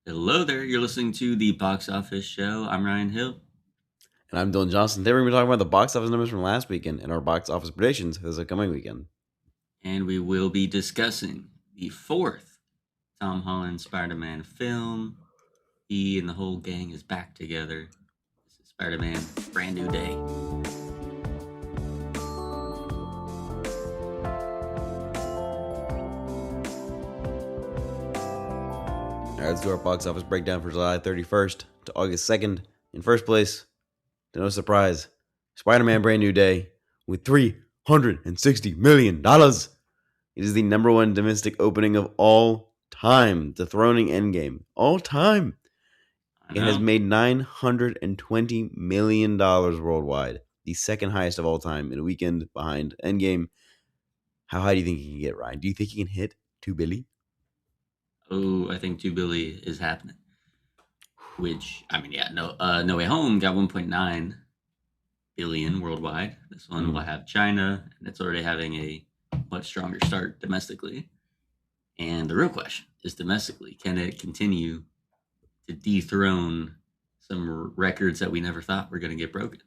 Hello there. You're listening to the Box Office Show. I'm Ryan Hill, And I'm Dylan Johnson. Today we're going to be talking about the box office numbers from last weekend and our box office predictions for this upcoming weekend. and we will be discussing the fourth Tom Holland Spider-Man film. He and the whole gang is back together. This is Spider-Man: Brand New Day. All right, let's do our box office breakdown for July 31st to August 2nd. In first place, to no surprise, Spider-Man Brand New Day with $360 million. It is the number one domestic opening of all time, dethroning Endgame. All time. I It has know. made $920 million worldwide, the second highest of all time in a weekend behind Endgame. How high do you think he can get, Ryan? Do you think he can hit 2 billion? Oh, I think 2 billion is happening. Which No Way Home got 1.9 billion worldwide. This one will Mm. have China, and it's already having a much stronger start domestically. And the real question is domestically, can it continue to dethrone some records that we never thought were going to get broken?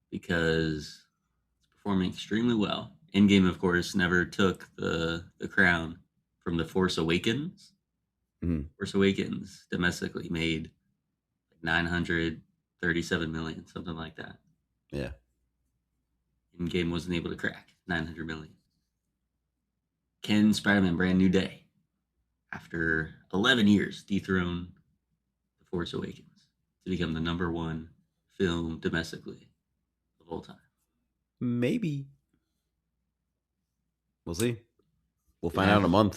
Because it's performing extremely well. Endgame, of course, never took the crown from The Force Awakens. Mm. Force Awakens domestically made 937 million, something like that. Yeah. Endgame wasn't able to crack 900 million. Can Spider-Man Brand New Day, after 11 years, dethrone The Force Awakens to become the number one film domestically of all time? Maybe. We'll see. We'll Could find out in a happen. month.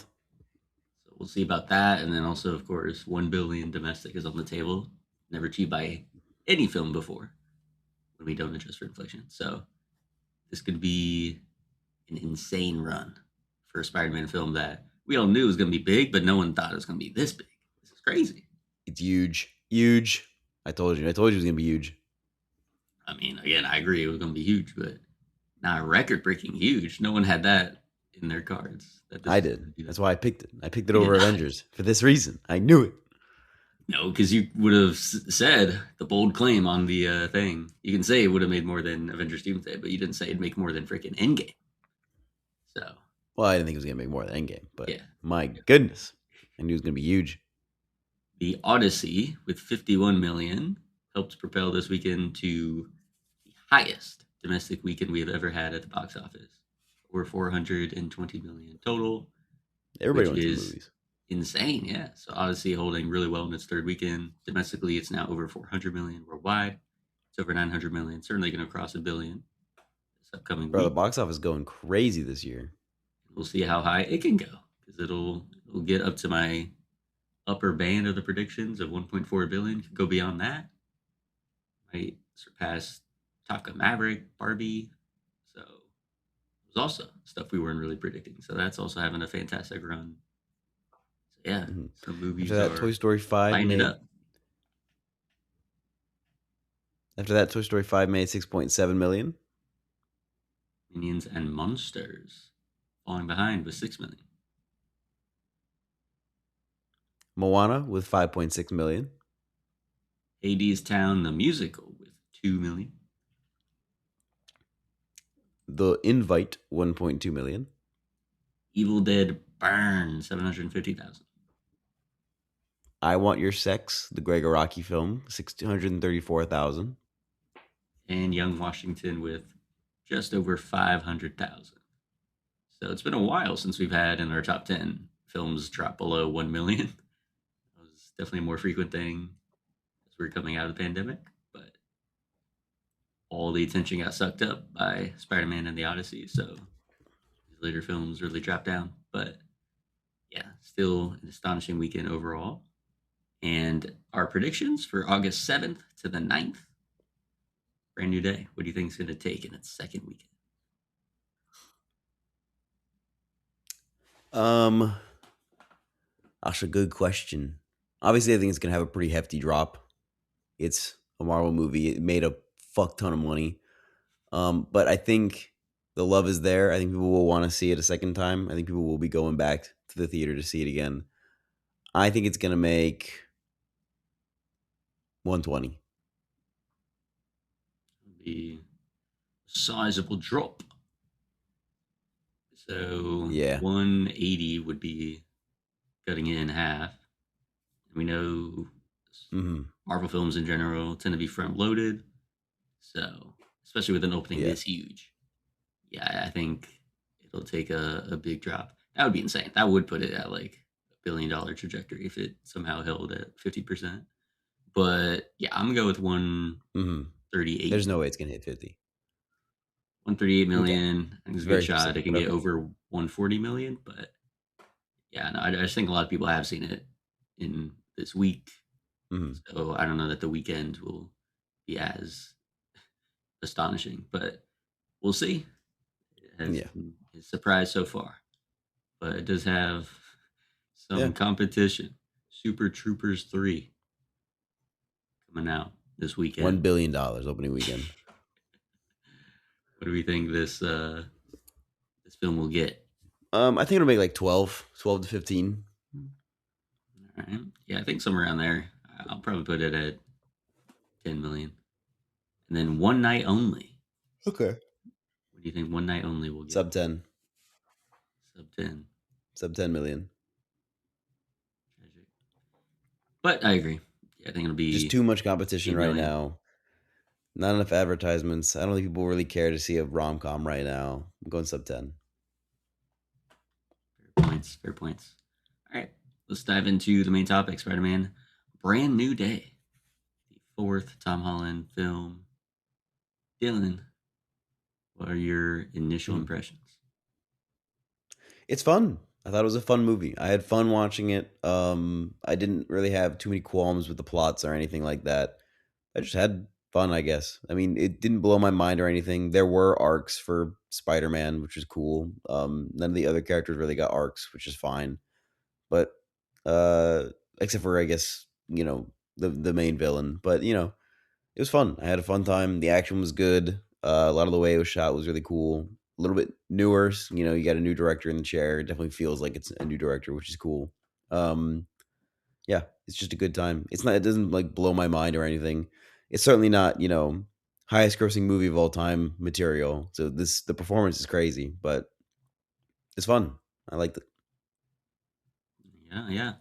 So we'll see about that. And then also, of course, 1 billion domestic is on the table. Never achieved by any film before when we don't adjust for inflation. So this could be an insane run for a Spider-Man film that we all knew was going to be big, but no one thought it was going to be this big. This is crazy. It's huge. Huge. I told you. I told you it was going to be huge. I mean, again, I agree it was going to be huge, but not record-breaking huge. No one had that in their cards that this I was going did. to do that. That's why I picked it. I picked it You did over not. Avengers for this reason. I knew it. No, because you would have said the bold claim on the thing. You can say it would have made more than Avengers Doomsday, but you didn't say it'd make more than freaking Endgame. So, Well, I didn't think it was going to make more than Endgame, but yeah. my goodness. I knew it was going to be huge. The Odyssey, with 51 million, helped propel this weekend to the highest domestic weekend we have ever had at the box office. Over 420 million total, Everybody which went to the is movies. insane. Yeah. So Odyssey holding really well in its third weekend. Domestically, it's now over 400 million worldwide. It's over 900 million. Certainly going to cross a billion this upcoming Bro, the week. box office is going crazy this year. We'll see how high it can go because it'll get up to my upper band of the predictions of 1.4 billion. Could go beyond that. Might surpass Top Gun Maverick, Barbie. So it was also stuff we weren't really predicting. So that's also having a fantastic run. So yeah, Mhm. some After movies that, Toy are Story 5 lining it made up. After that, Toy Story 5 made 6.7 million. Minions and Monsters falling behind with 6 million. Moana with 5.6 million. Hades Town the musical with 2 million. The Invite 1.2 million. Evil Dead Burn 750,000. I Want Your Sex, the Greg Araki film, 634,000. And Young Washington with just over 500,000. So it's been a while since we've had in our top 10 films drop below 1 million. It was definitely a more frequent thing as we are coming out of the pandemic, but all the attention got sucked up by Spider-Man and the Odyssey, so these later films really dropped down. But yeah, still an astonishing weekend overall. And our predictions for August 7th to the 9th, Brand New Day. What do you think it's going to take in its second weekend? Um, That's a good question. Obviously, I think it's gonna have a pretty hefty drop. It's a Marvel movie. It made a fuck ton of money. But I think the love is there. I think people will want to see it a second time. I think people will be going back to the theater to see it again. I think it's gonna make 120. Be a sizable drop. So Yeah. 180 would be cutting it in half. We know Hmm. Marvel films in general tend to be front loaded. So, especially with an opening Yeah. this huge, yeah, I think it'll take a big drop. That would be insane. That would put it at like $1 billion trajectory if it somehow held at 50%. But yeah, I'm gonna go with Hmm. 138. There's no way it's gonna hit 50. 138 Okay. million. I think it's It's a good very shot. specific, It can but get okay. over 140 million, but yeah, no, I just think a lot of people have seen it in this week. Hmm. So I don't know that the weekend will be as astonishing, but we'll see. It has Yeah. been a surprise so far, but it does have Yeah. some competition. Super Troopers 3 coming out this $1 weekend. billion opening weekend. What do we think this film will get? I think it'll make like 12 to 15. All right. Yeah, I think somewhere around there. I'll probably put it at 10 million. And then One Night Only. Okay. What do you think One Night Only will get? Sub 10. Sub 10. Sub 10 million. Tragic. But I agree. Yeah, I think it'll Just be too much competition 8 right million. now. Not enough advertisements. I don't think people really care to see a rom com right now. I'm going sub 10. Fair points. Fair points. All right. Let's dive into the main topic, Spider Man. Brand New Day. The fourth Tom Holland film. Dylan, what are your initial Mhm. impressions? It's fun. I thought it was a fun movie. I had fun watching it. I didn't really have too many qualms with the plots or anything like that. I just had fun, I guess. I mean, it didn't blow my mind or anything. There were arcs for Spider-Man, which is cool. None of the other characters really got arcs, which is fine. But uh except for I guess, the main villain. But, it was fun. I had a fun time. The action was good. A lot of the way it was shot was really cool. A little bit newer. You got a new director in the chair. It definitely feels like it's a new director, which is cool. Um, yeah, it's just a good time. It's not. It doesn't like blow my mind or anything. It's certainly not. Highest grossing movie of all time material. So the performance is crazy, but it's fun. I liked it. Yeah, yeah.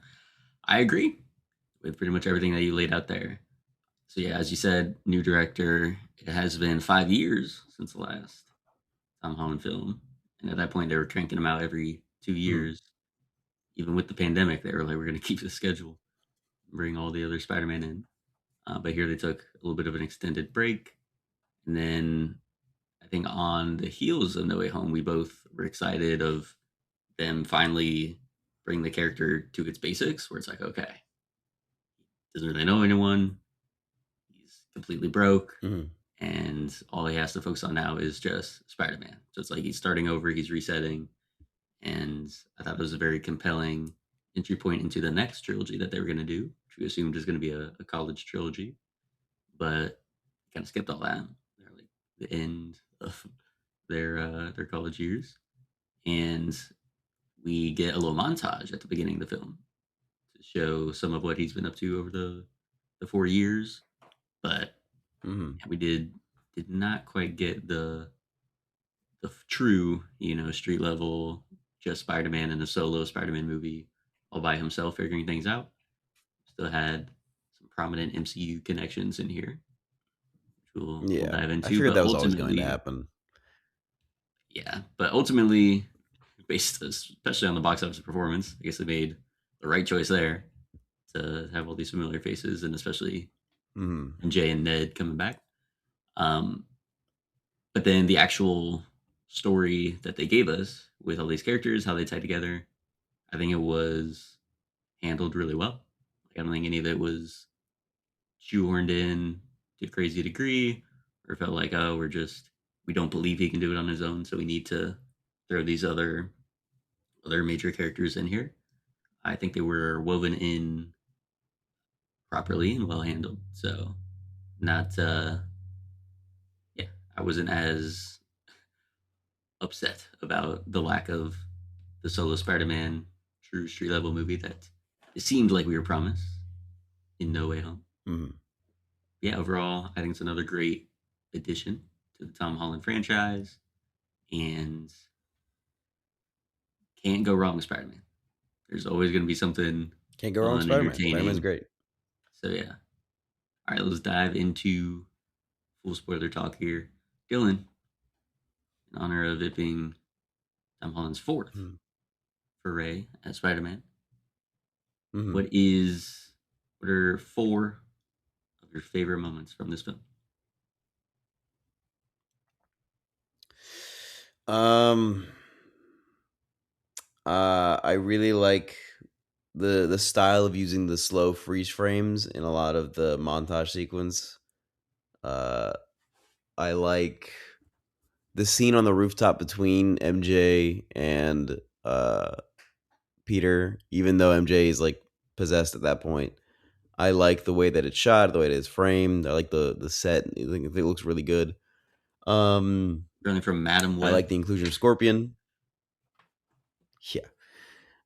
I agree with pretty much everything that you laid out there. So, yeah, as you said, new director. It has been 5 years since the last Tom Holland film. And at that point, they were cranking them out every two Mhm. years. Even with the pandemic, they were like, we're going to keep the schedule, bring all the other Spider Man in. But here they took a little bit of an extended break. And then I think on the heels of No Way Home, we both were excited of them finally bring the character to its basics, where it's like, okay, doesn't really know anyone, he's completely broke, Mhm. and all he has to focus on now is just Spider-Man. So it's like he's starting over, he's resetting, and I thought it was a very compelling entry point into the next trilogy that they were going to do, which we assumed is going to be a college trilogy, but kind of skipped all that. They're like the end of their college years, and we get a little montage at the beginning of the film to show some of what he's been up to over the 4 years. But Mhm. we did not quite get the true, street level, just Spider-Man in a solo Spider-Man movie all by himself figuring things out. Still had some prominent MCU connections in here, which we'll Yeah, dive I into. figured But that was always going to ultimately, happen. yeah. But ultimately, based especially on the box office performance, I guess they made the right choice there to have all these familiar faces, and especially Mhm. MJ and Ned coming back. Um, but then the actual story that they gave us with all these characters, how they tie together, I think it was handled really well. Like, I don't think any of it was shoehorned in to a crazy degree, or felt like, oh, we don't believe he can do it on his own, so we need to throw these other major characters in here. I think they were woven in properly and well handled. So not yeah, I wasn't as upset about the lack of the solo Spider-Man true street level movie that it seemed like we were promised in No Way Home. Mm-hmm. Yeah, overall, I think it's another great addition to the Tom Holland franchise, and can't go wrong with Spider Man. There's always going to be something Can't go wrong with fun, Spider-Man. Spider-Man's entertaining. great. So yeah. All right, let's dive into full spoiler talk here. Dylan, in honor of it being Tom Holland's fourth Mm-hmm. foray as Spider Man, Mm-hmm. what are four of your favorite moments from this film? Um, I really like the style of using the slow freeze frames in a lot of the montage sequence. Uh, I like the scene on the rooftop between MJ and Peter, even though MJ is like possessed at that point. I like the way that it's shot, the way that it's framed. I like the set. I think it looks really good. Um, Running from Madam I like Web. the inclusion of Scorpion. Yeah,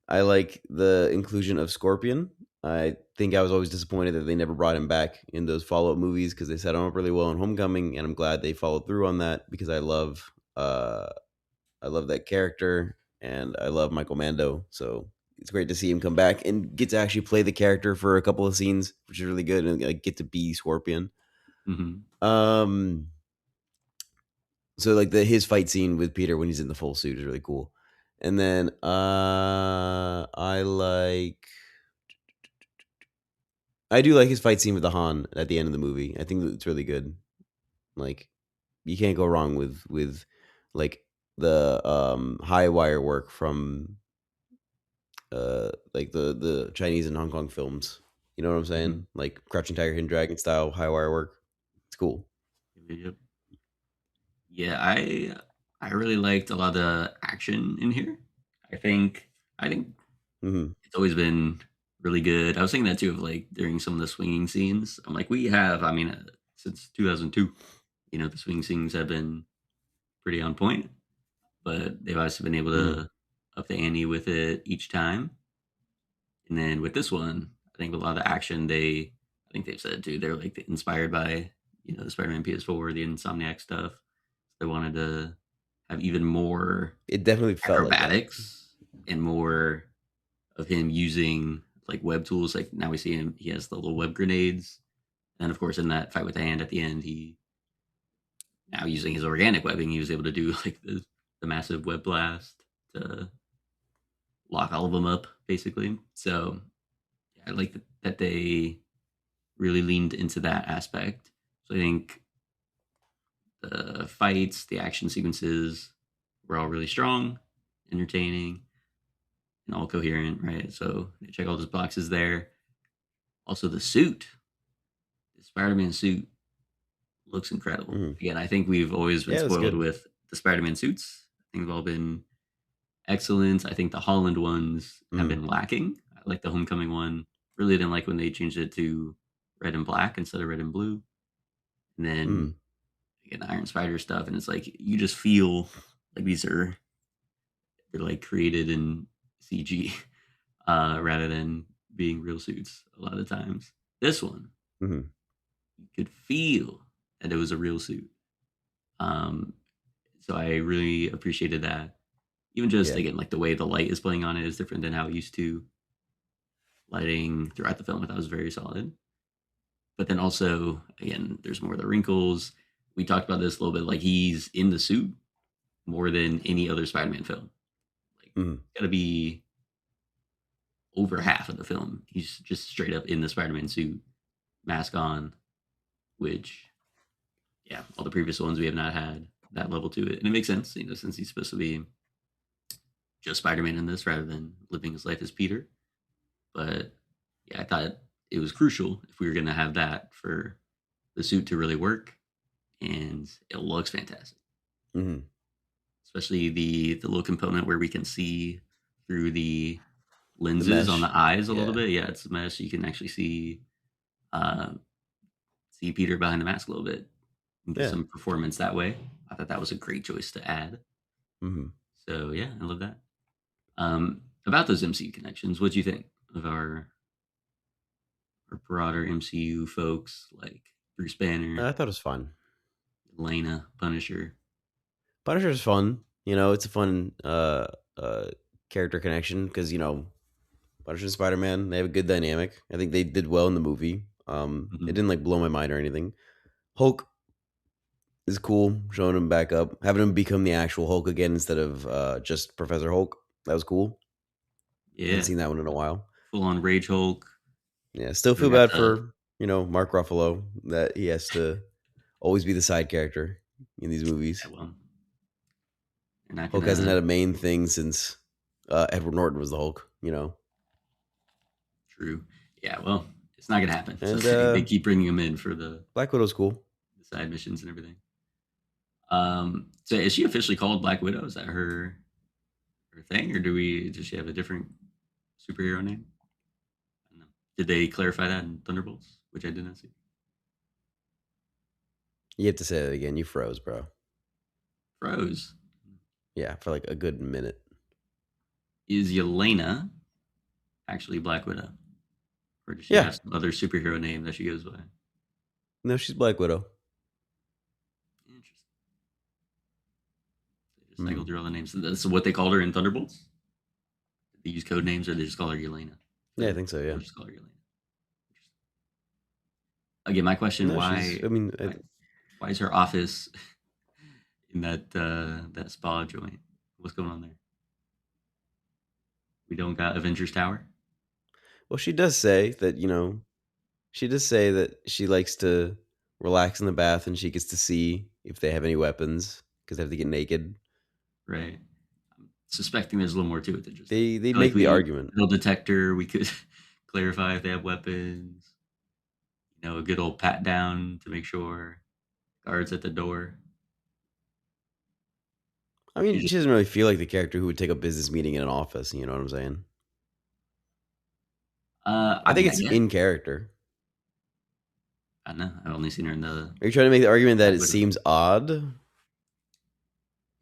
I like the inclusion of Scorpion. I think I was always disappointed that they never brought him back in those follow up movies because they set him up really well in Homecoming, and I'm glad they followed through on that because I love that character and I love Michael Mando. So it's great to see him come back and get to actually play the character for a couple of scenes, which is really good, and like, get to be Scorpion. Mm-hmm. Um, so like his fight scene with Peter when he's in the full suit is really cool. And then I do like his fight scene with the Han at the end of the movie. I think it's really good. Like you can't go wrong with like the high wire work from like the Chinese and Hong Kong films. You know what I'm Mm-hmm. saying? Like Crouching Tiger, Hidden Dragon style high wire work. It's cool. Yep. Yeah, I really liked a lot of the action in here. I think Hmm. it's always been really good. I was thinking that too of like during some of the swinging scenes. I'm like, we have, I mean, since 2002, the swing scenes have been pretty on point, but they've obviously been able Hmm. to up the ante with it each time. And then with this one, I think a lot of the action I think they've said too, they're like inspired by the Spider-Man PS4, the Insomniac stuff. They wanted to have even more It definitely felt like that. acrobatics and more of him using like web tools. Like now we see him, he has the little web grenades. And of course, in that fight with the hand at the end, he now using his organic webbing, he was able to do like the massive web blast to lock all of them up, basically. So yeah, I like that they really leaned into that aspect. So I think the fights, the action sequences were all really strong, entertaining, and all coherent, right? So they check all those boxes there. Also, the suit, the Spider-Man suit, looks incredible. Hmm. Again, I think we've always been Yeah, it's spoiled good. with the Spider-Man suits. I think they've all been excellent. I think the Holland ones have Hmm. been lacking. I like the Homecoming one. Really didn't like when they changed it to red and black instead of red and blue. And then Hmm. again, the Iron Spider stuff, and it's like you just feel like they're like created in CG rather than being real suits a lot of the times. This one, Hmm. you could feel that it was a real suit. Um, so I really appreciated that. Even just Yeah. again, like the way the light is playing on it is different than how it used to. Lighting throughout the film, I thought was very solid. But then also, again, there's more of the wrinkles. We talked about this a little bit. Like he's in the suit more than any other Spider-Man film. Like, Hmm. got to be over half of the film. He's just straight up in the Spider-Man suit, mask on, which, yeah, all the previous ones we have not had that level to it, and it makes sense, since he's supposed to be just Spider-Man in this rather than living his life as Peter. But yeah, I thought it was crucial if we were going to have that for the suit to really work, and it looks fantastic. Hmm. Especially the little component where we can see through the The lenses on mesh. the eyes a little Yeah. bit. Yeah, it's a mesh. You can actually uh, see Peter behind the mask a little bit and get Yeah. some performance that way. I thought that was a great choice to add. Hmm. So yeah, I love that. About those MCU connections, what do you think of our or broader MCU folks like Bruce Banner, I thought it was fun. Elena, Punisher. Punisher's fun. It's a fun uh character connection because Punisher and Spider Man, they have a good dynamic. I think they did well in the movie. It Mhm. didn't like blow my mind or anything. Hulk is cool, showing him back up, having him become the actual Hulk again instead of just Professor Hulk. That was cool. I hadn't Yeah, seen that one in a while. full on Rage Hulk. Yeah, still We feel got bad the for Mark Ruffalo that he has to always be the side character in these movies. that one. You're not Hulk hasn't gonna had a main thing since Edward Norton was the Hulk. true. Yeah, well, it's not gonna happen. So And they keep bringing him in for Black Widow's cool. the side missions and everything. So is she officially called Black Widow? Is that her thing, or does she have a different superhero name? I don't know. Did they clarify that in Thunderbolts, which I did not see? You have to say that again. You froze, bro. Froze. Yeah, for like a good minute. Is Yelena actually Black Widow, or does she Yeah, have some other superhero name that she goes by? no, she's Black Widow. Interesting. They just cycle Mm. through all the names. That's what they called her in Thunderbolts. Did they use code names, or they just call her Yelena? Yeah, I think so. Yeah. They'll just call her Yelena. Again, my question: No, she's. Why? I mean, Why, why is her office in that spa joint? What's going on there? We don't got Avengers Tower, well, she does say that. She does say that she likes to relax in the bath and she gets to see if they have any weapons because they have to get naked. right? I'm suspecting there's a little more to it than just that. They I feel like make the we argument. metal detector. We could clarify if they have weapons. A good old pat down to make sure guards at the door. I She mean, just, she doesn't really feel like the character who would take a business meeting in an office. You know what I'm saying? I I think mean, I it's guess in character. I don't know. I've only seen her in the Are you trying to make the argument that Black it Widow. seems odd?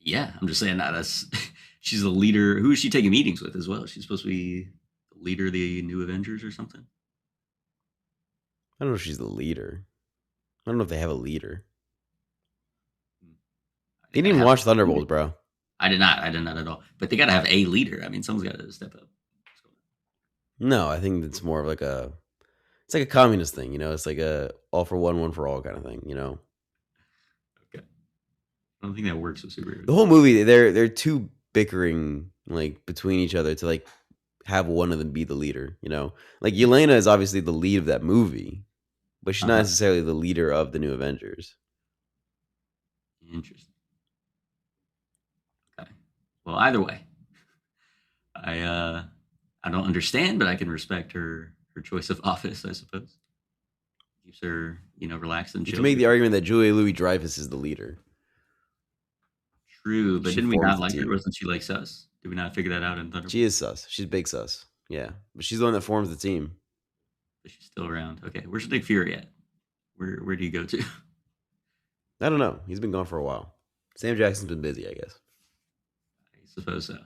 Yeah, I'm just saying that as she's the leader. Who is she taking meetings with as well? She's supposed to be the leader of the new Avengers or something. I don't know if she's the leader. I don't know if they have a leader. Hmm. They You gotta didn't even have watch a leader. Thunderbolts, bro. I did not. I did not at all. But they got to have a leader. I mean, someone's got to step up. No, I think it's more of like it's like a communist thing. It's like a all for one for all kind of thing. Okay. I don't think that works with The superheroes. whole movie, they're two bickering like between each other to like have one of them be the leader. Like Yelena is obviously the lead of that movie, but she's Uh not huh. necessarily the leader of the new Avengers. Interesting. Okay. Well, either way, I I don't understand, but I can respect her choice of office. I suppose keeps her relaxed and You can chill. make the argument that Julia Louis Dreyfus is the leader. True, but She didn't we forms not the like her? team. Wasn't she like sus? Did we not figure that out in She Thunderbolts? is sus. She's big sus. Yeah, but she's the one that forms the team. But she's still around. Okay, where's Nick Fury at? Where do you go to? I don't know. He's been gone for a while. Sam Jackson's been busy, I guess. I suppose so.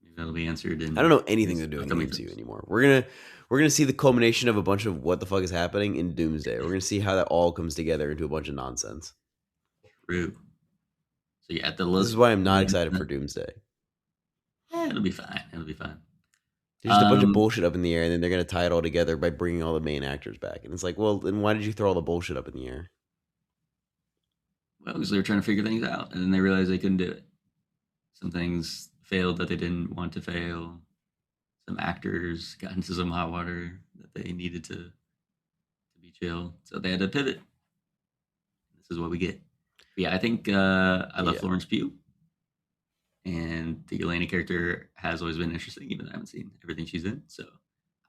Maybe that'll be answered I don't in know anything his they're doing in the upcoming MCU films. anymore. We're gonna see the culmination of a bunch of what the fuck is happening in Doomsday. We're gonna see how that all comes together into a bunch of nonsense. True. So yeah, the This is look. why I'm not excited for Doomsday. It'll be fine. It'll be fine. There's just a bunch of Um, bullshit up in the air, and then they're gonna tie it all together by bringing all the main actors back. And it's like, well, then why did you throw all the bullshit up in the air? well, because they were trying to figure things out, and then they realized they couldn't do it. Some things failed that they didn't want to fail. Some actors got into some hot water that they needed to be chill, so they had to pivot. This is what we get. But yeah, I think I love Yeah, Florence Pugh, and the Elena character has always been interesting, even though I haven't seen everything she's in. So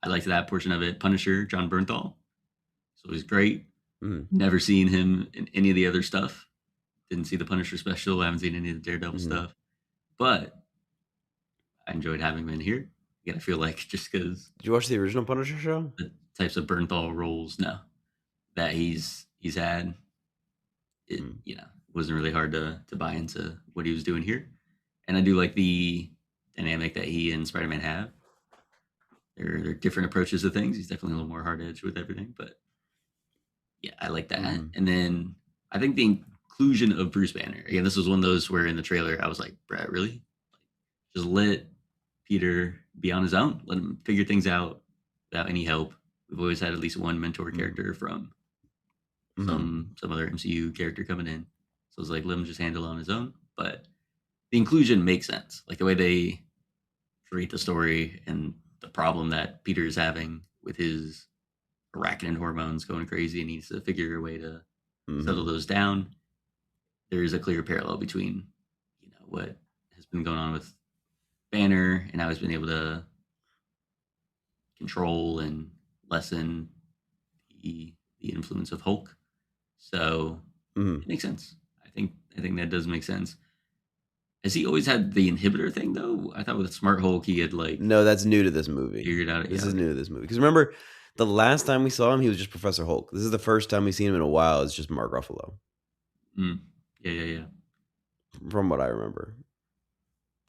I liked that portion of it. Punisher, John Bernthal, so he's great. mm-hmm. Never seen him in any of the other stuff. Didn't see the Punisher special. I haven't seen any of the Daredevil Mm-hmm. stuff, but I enjoyed having him in here. Again, I feel like just because Did you watch the original Punisher show? the types of Bernthal roles, no, that he's had, it Mm. wasn't really hard to buy into what he was doing here, and I do like the dynamic that he and Spider Man have. There are different approaches to things. He's definitely a little more hard edged with everything, but yeah, I like that. Mm-hmm. And then I think the inclusion of Bruce Banner. Again, this was one of those where in the trailer I was like, Brad, really? Just let Peter be on his own. Let him figure things out without any help. We've always had at least one mentor character from Mm-hmm. some other MCU character coming in. So it's like let him just handle it on his own. But the inclusion makes sense. Like the way they treat the story and the problem that Peter is having with his arachnid hormones going crazy and needs to figure a way to Mm-hmm. settle those down. There is a clear parallel between, what has been going on with Banner and how he's been able to control and lessen the influence of Hulk. So Mm-hmm. it makes sense. I think that does make sense. Has he always had the inhibitor thing though? I thought with Smart Hulk he had like No, that's new to this movie. figured out. This Yeah, is okay. new to this movie. Because remember, the last time we saw him, he was just Professor Hulk. This is the first time we've seen him in a while. It's just Mark Ruffalo, Mm. Yeah. from what I remember.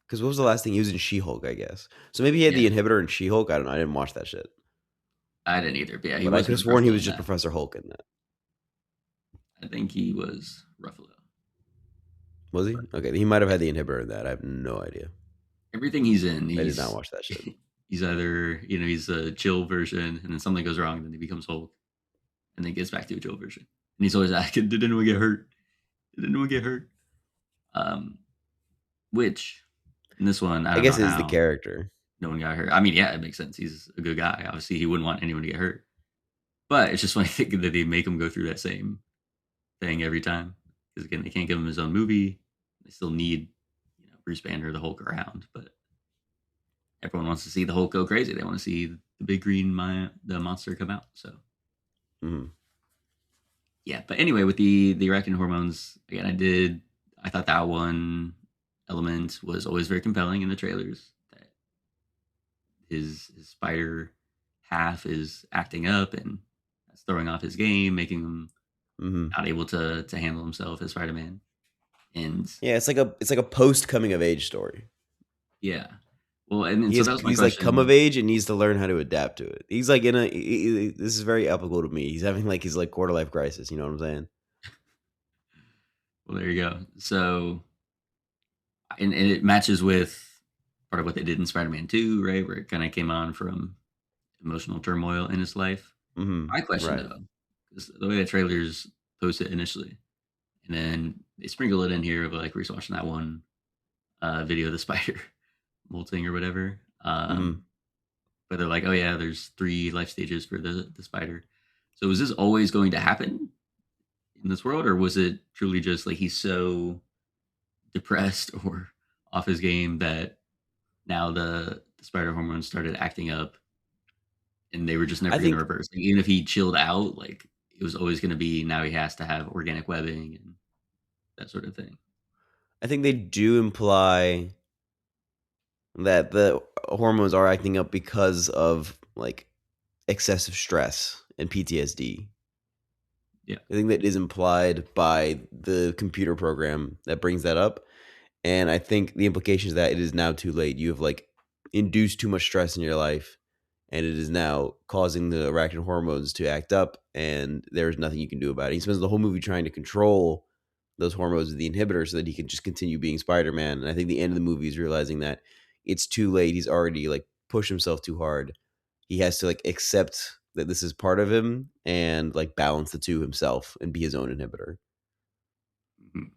Because what was the last thing he was in? She-Hulk, I guess. So maybe he had Yeah, the inhibitor in She-Hulk. I don't know. I didn't watch that shit, I didn't either. But yeah, he but I was could have Mark sworn he Ruffalo was in just that. Professor Hulk in that. I think he was Ruffalo. Was he? But Okay, he might have yeah, had the inhibitor in that. I have no idea. everything he's in, I did not watch that shit. he's either he's a chill version, and then something goes wrong, and then he becomes Hulk, and then gets back to a chill version, and he's always asking, "Did anyone get hurt? Did anyone get hurt?" Um, which in this one, I I don't know guess it is the how character. no one got hurt. I mean, yeah, it makes sense. He's a good guy. Obviously, he wouldn't want anyone to get hurt, but it's just funny thinking that they make him go through that same thing every time because again, they can't give him his own movie. They still need Bruce Banner, the Hulk, around, but everyone wants to see the Hulk go crazy. They want to see the big green the monster come out. So Mm-hmm. yeah, but anyway, with the arachnid hormones, again, I thought that one element was always very compelling in the trailers. That his spider half is acting up and that's throwing off his game, making him Mm-hmm. not able to handle himself as Spider Man. And Yeah, it's like a post coming of age story. yeah, well, and so that was my He's like come of question. age and needs to learn how to adapt to it. He's like this is very applicable to me. He's having like his like quarter life crisis. You know what I'm saying? Well, there you go. So and it matches with part of what they did in Spider-Man 2, right? Where it kind of came on from emotional turmoil in his life. Mm-hmm. My question Right. though, is the way the trailers post it initially, and then they sprinkle it in here of like we're just watching that one video of the spider molting or whatever. Mm-hmm. But they're like, oh yeah, there's 3 life stages for the spider. So is this always going to happen in this world, or was it truly just like he's so depressed or off his game that now the spider hormones started acting up and they were just I never going to think reverse. Like, even if he chilled out, like it was always going to be now he has to have organic webbing and that sort of thing. I think they do imply that the hormones are acting up because of like excessive stress and PTSD. Yeah. I think that is implied by the computer program that brings that up. And I think the implication is that it is now too late. You have like induced too much stress in your life, and it is now causing the arachnid hormones to act up, and there's nothing you can do about it. He spends the whole movie trying to control those hormones with the inhibitor so that he can just continue being Spider-Man. And I think the end of the movie is realizing that it's too late. He's already like pushed himself too hard. He has to like accept that this is part of him and like balance the two himself and be his own inhibitor. Mhm.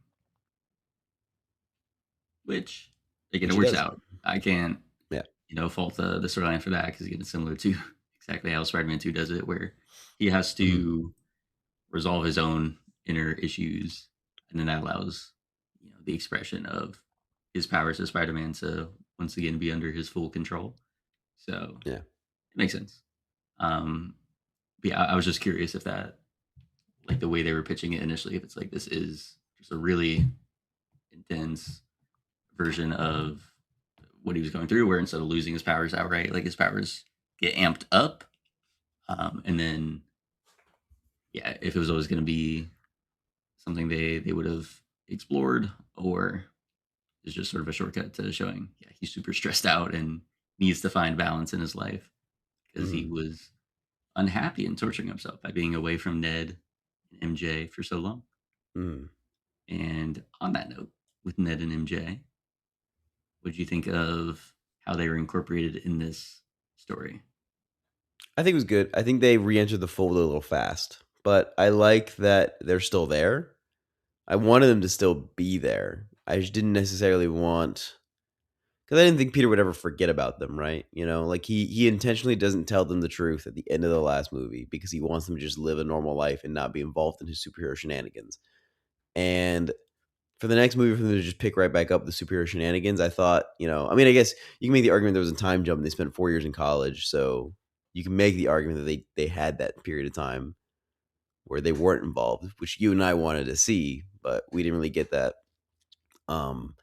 Which again, it Which he works does. out. I can't, Yeah. fault the storyline for that because again, it's similar to exactly how Spider-Man 2 does it, where he has Mm-hmm. to resolve his own inner issues, and then that allows the expression of his powers as Spider-Man to once again be under his full control. So Yeah. it makes sense. But yeah, I was just curious if that, like the way they were pitching it initially, if it's like this is just a really intense version of what he was going through, where instead of losing his powers outright, like his powers get amped up, and then yeah, if it was always going to be something they would have explored, or is just sort of a shortcut to showing, yeah, he's super stressed out and needs to find balance in his life. because he Mm, was unhappy and torturing himself by being away from Ned and MJ for so long. mm. And on that note, with Ned and MJ, what do you think of how they were incorporated in this story? I think it was good. I think they re-entered the fold a little fast, but I like that they're still there. I wanted them to still be there. I just didn't necessarily want because I didn't think Peter would ever forget about them, right? You know, like he intentionally doesn't tell them the truth at the end of the last movie because he wants them to just live a normal life and not be involved in his superhero shenanigans. And for the next movie, for them to just pick right back up the superhero shenanigans, I thought, I mean, I guess you can make the argument there was a time jump and they spent 4 years in college, so you can make the argument that they had that period of time where they weren't involved, which you and I wanted to see, but we didn't really get that. Um,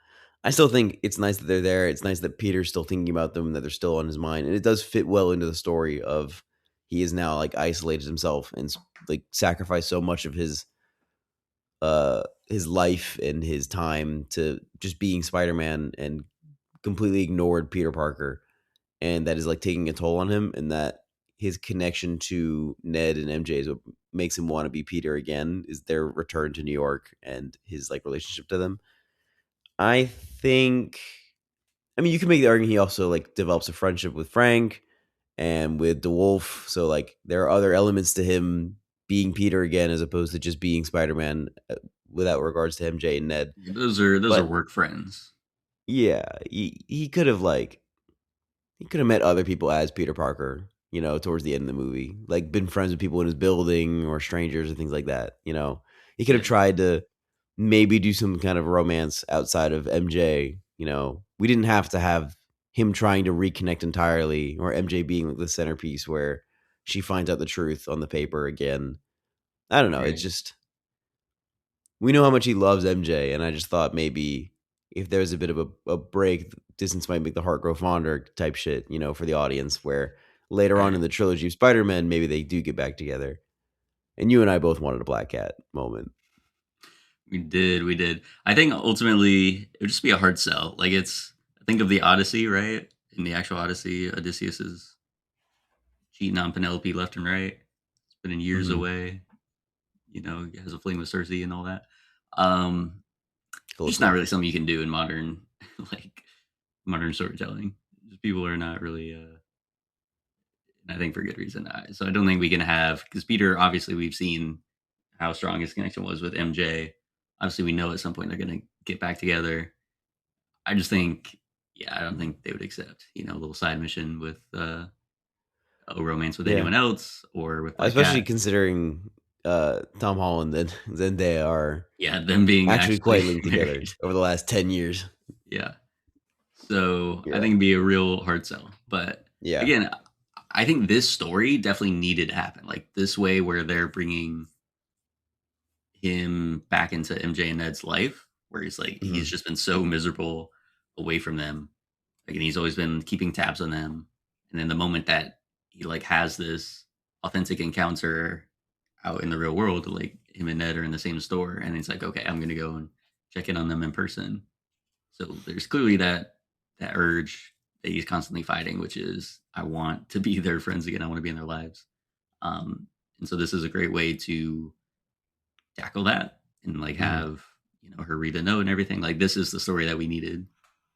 I still think it's nice that they're there. It's nice that Peter's still thinking about them, that they're still on his mind, and it does fit well into the story of he is now like isolated himself and like sacrificed so much of his life and his time to just being Spider-Man and completely ignored Peter Parker, and that is like taking a toll on him, and that his connection to Ned and MJ is what makes him want to be Peter again, is their return to New York and his like relationship to them. I think I mean you can make the argument he also like develops a friendship with Frank and with DeWolf, so like there are other elements to him being Peter again as opposed to just being Spider-Man without regards to MJ and Ned. Yeah, those are But work friends. yeah, he could have like he could have met other people as Peter Parker, towards the end of the movie. Like been friends with people in his building or strangers and things like that. He could have Yeah, tried to maybe do some kind of romance outside of MJ. We didn't have to have him trying to reconnect entirely or MJ being like the centerpiece where she finds out the truth on the paper again. I don't know. It's right. just we know how much he loves MJ, and I just thought maybe if there's a bit of a break, distance might make the heart grow fonder type shit, for the audience, where later on in Right. the trilogy of Spider-Man, maybe they do get back together. And you and I both wanted a Black Cat moment. We did. I think ultimately it would just be a hard sell. Like it's think of the Odyssey, right? In the actual Odyssey, Odysseus is cheating on Penelope left and right. Spending years Mm-hmm. away. He has a fling with Cersei and all that. Um, just not Felicity. really something you can do in modern, like modern storytelling. Just people are not really. I think for good reason. So I don't think we can have because Peter. Obviously, we've seen how strong his connection was with MJ. Obviously, we know at some point they're going to get back together. I just think, yeah, I don't think they would accept, a little side mission with a romance with Yeah. anyone else or with Black Especially Cat. considering Tom Holland and Zendaya are Yeah, them being actually actually quite linked together married. over the last 10 years. Yeah. So I Yeah. think it'd be a real hard sell. But Yeah. again, I think this story definitely needed to happen. Like this way where they're bringing him back into MJ and Ned's life, where he's like, he's Mm-hmm. just been so miserable away from them. Like, and he's always been keeping tabs on them. And then the moment that he like has this authentic encounter out in the real world, like him and Ned are in the same store, and he's like, okay, I'm gonna go and check in on them in person. So there's clearly that urge that he's constantly fighting, which is I want to be their friends again. I want to be in their lives. And so this is a great way to tackle that and like Mm-hmm. have her read a note and everything. Like this is the story that we needed,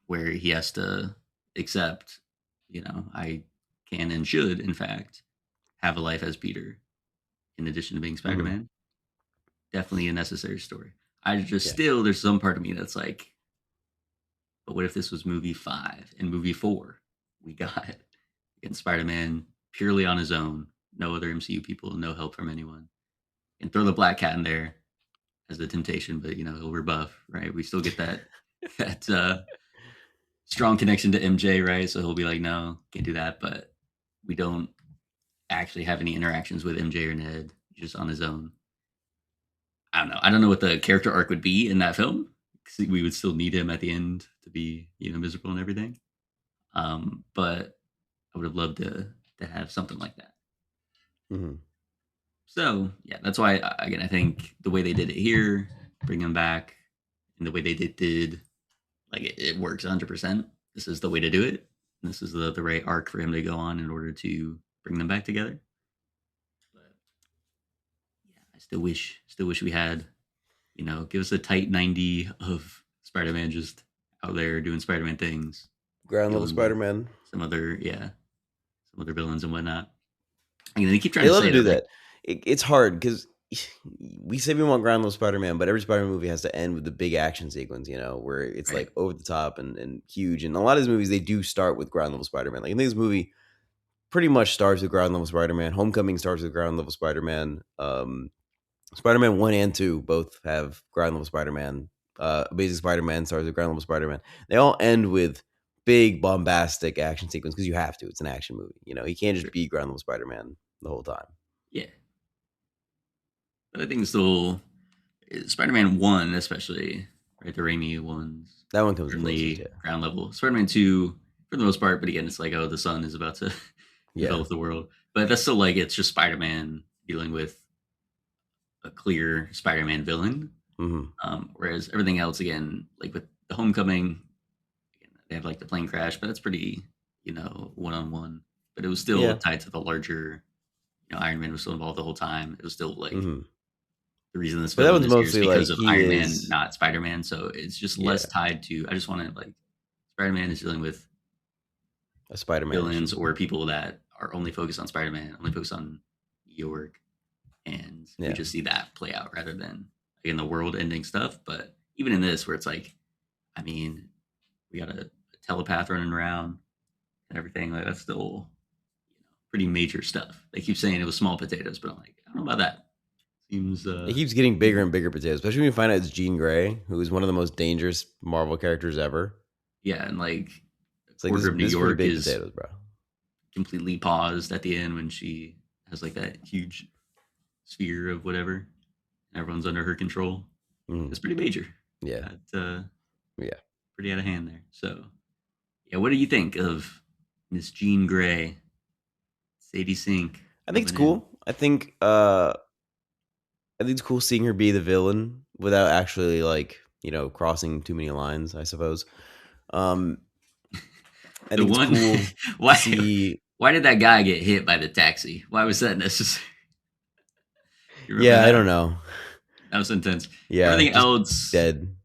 where he has to accept, I can and should in fact have a life as Peter in addition to being Spider Mm-hmm. Man. Definitely a necessary story. I just Yeah. still there's some part of me that's like, but what if this was movie 5 and movie 4? We got again Spider Man purely on his own, no other MCU people, no help from anyone, and throw the Black Cat in there as the temptation, but he'll rebuff, right? We still get that strong connection to MJ, right? So he'll be like, no, can't do that. But we don't actually have any interactions with MJ or Ned, just on his own. I don't know. I don't know what the character arc would be in that film. 'Cause we would still need him at the end to be, miserable and everything. But I would have loved to have something like that. Mm-hmm. So yeah, that's why again I think the way they did it here, bring him back, and the way they did like it works 100%. This is the way to do it. This is the right arc for him to go on in order to bring them back together. But yeah, I still wish we had, give us a tight 90 of Spider-Man just out there doing Spider-Man things, Ground level dealing with Spider-Man. some other villains and whatnot. They keep trying They to love say to do that, like, that. It's hard because we say we want ground level Spider-Man, but every Spider-Man movie has to end with the big action sequence, where it's right, like over the top and huge. And a lot of these movies, they do start with ground level Spider-Man. Like in this movie, pretty much starts with ground level Spider-Man. Homecoming starts with ground level Spider-Man. Spider-Man 1 and 2 both have ground level Spider-Man. Amazing Spider-Man starts with ground level Spider-Man. They all end with big bombastic action sequence because you have to. It's an action movie. He can't just sure, be ground level Spider-Man the whole time. yeah. But I think still, Spider-Man 1, especially, right? The Raimi ones, That one comes the closest, certainly yeah. ground level. Spider-Man 2, for the most part, but again, it's like, oh, the sun is about to Yeah. envelop the world. But that's still like, it's just Spider-Man dealing with a clear Spider-Man villain. Hmm. Whereas everything else, again, like with the Homecoming, they have like the plane crash, but that's pretty, one-on-one. But it was still Yeah. tied to the larger, Iron Man was still involved the whole time. It was still like, Hmm. the reason this But that villain one's is here is mostly like because of he Iron Man, is, not Spider-Man. So it's just yeah, less tied to. I just want to like Spider-Man is dealing with a Spider-Man issue. villains or people that are only focused on Spider-Man, only focused on New York, and we Yeah. just see that play out rather than again the world-ending stuff. But even in this, where it's like, I mean, we got a telepath running around and everything. Like that's still pretty major stuff. They keep saying it was small potatoes, but I'm like, I don't know about that. Seems It keeps getting bigger and bigger potatoes, especially when you find out it's Jean Grey, who is one of the most dangerous Marvel characters ever. yeah, and like a It's like this, quarter of New this is pretty York big is potatoes, bro. completely paused at the end when she has like that huge sphere of whatever. Everyone's under her control. Mm. It's pretty major. Yeah. That, Yeah. pretty out of hand there. So, yeah, what do you think of Miss Jean Grey, Sadie Sink I think it's coming in? cool. I think it's cool seeing her be the villain without actually like, crossing too many lines, I suppose. Um, I The think it's one, cool to why see. why did that guy get hit by the taxi? Why was that necessary? You remember Yeah, I that? don't know. That was intense. Yeah, Everything just else dead.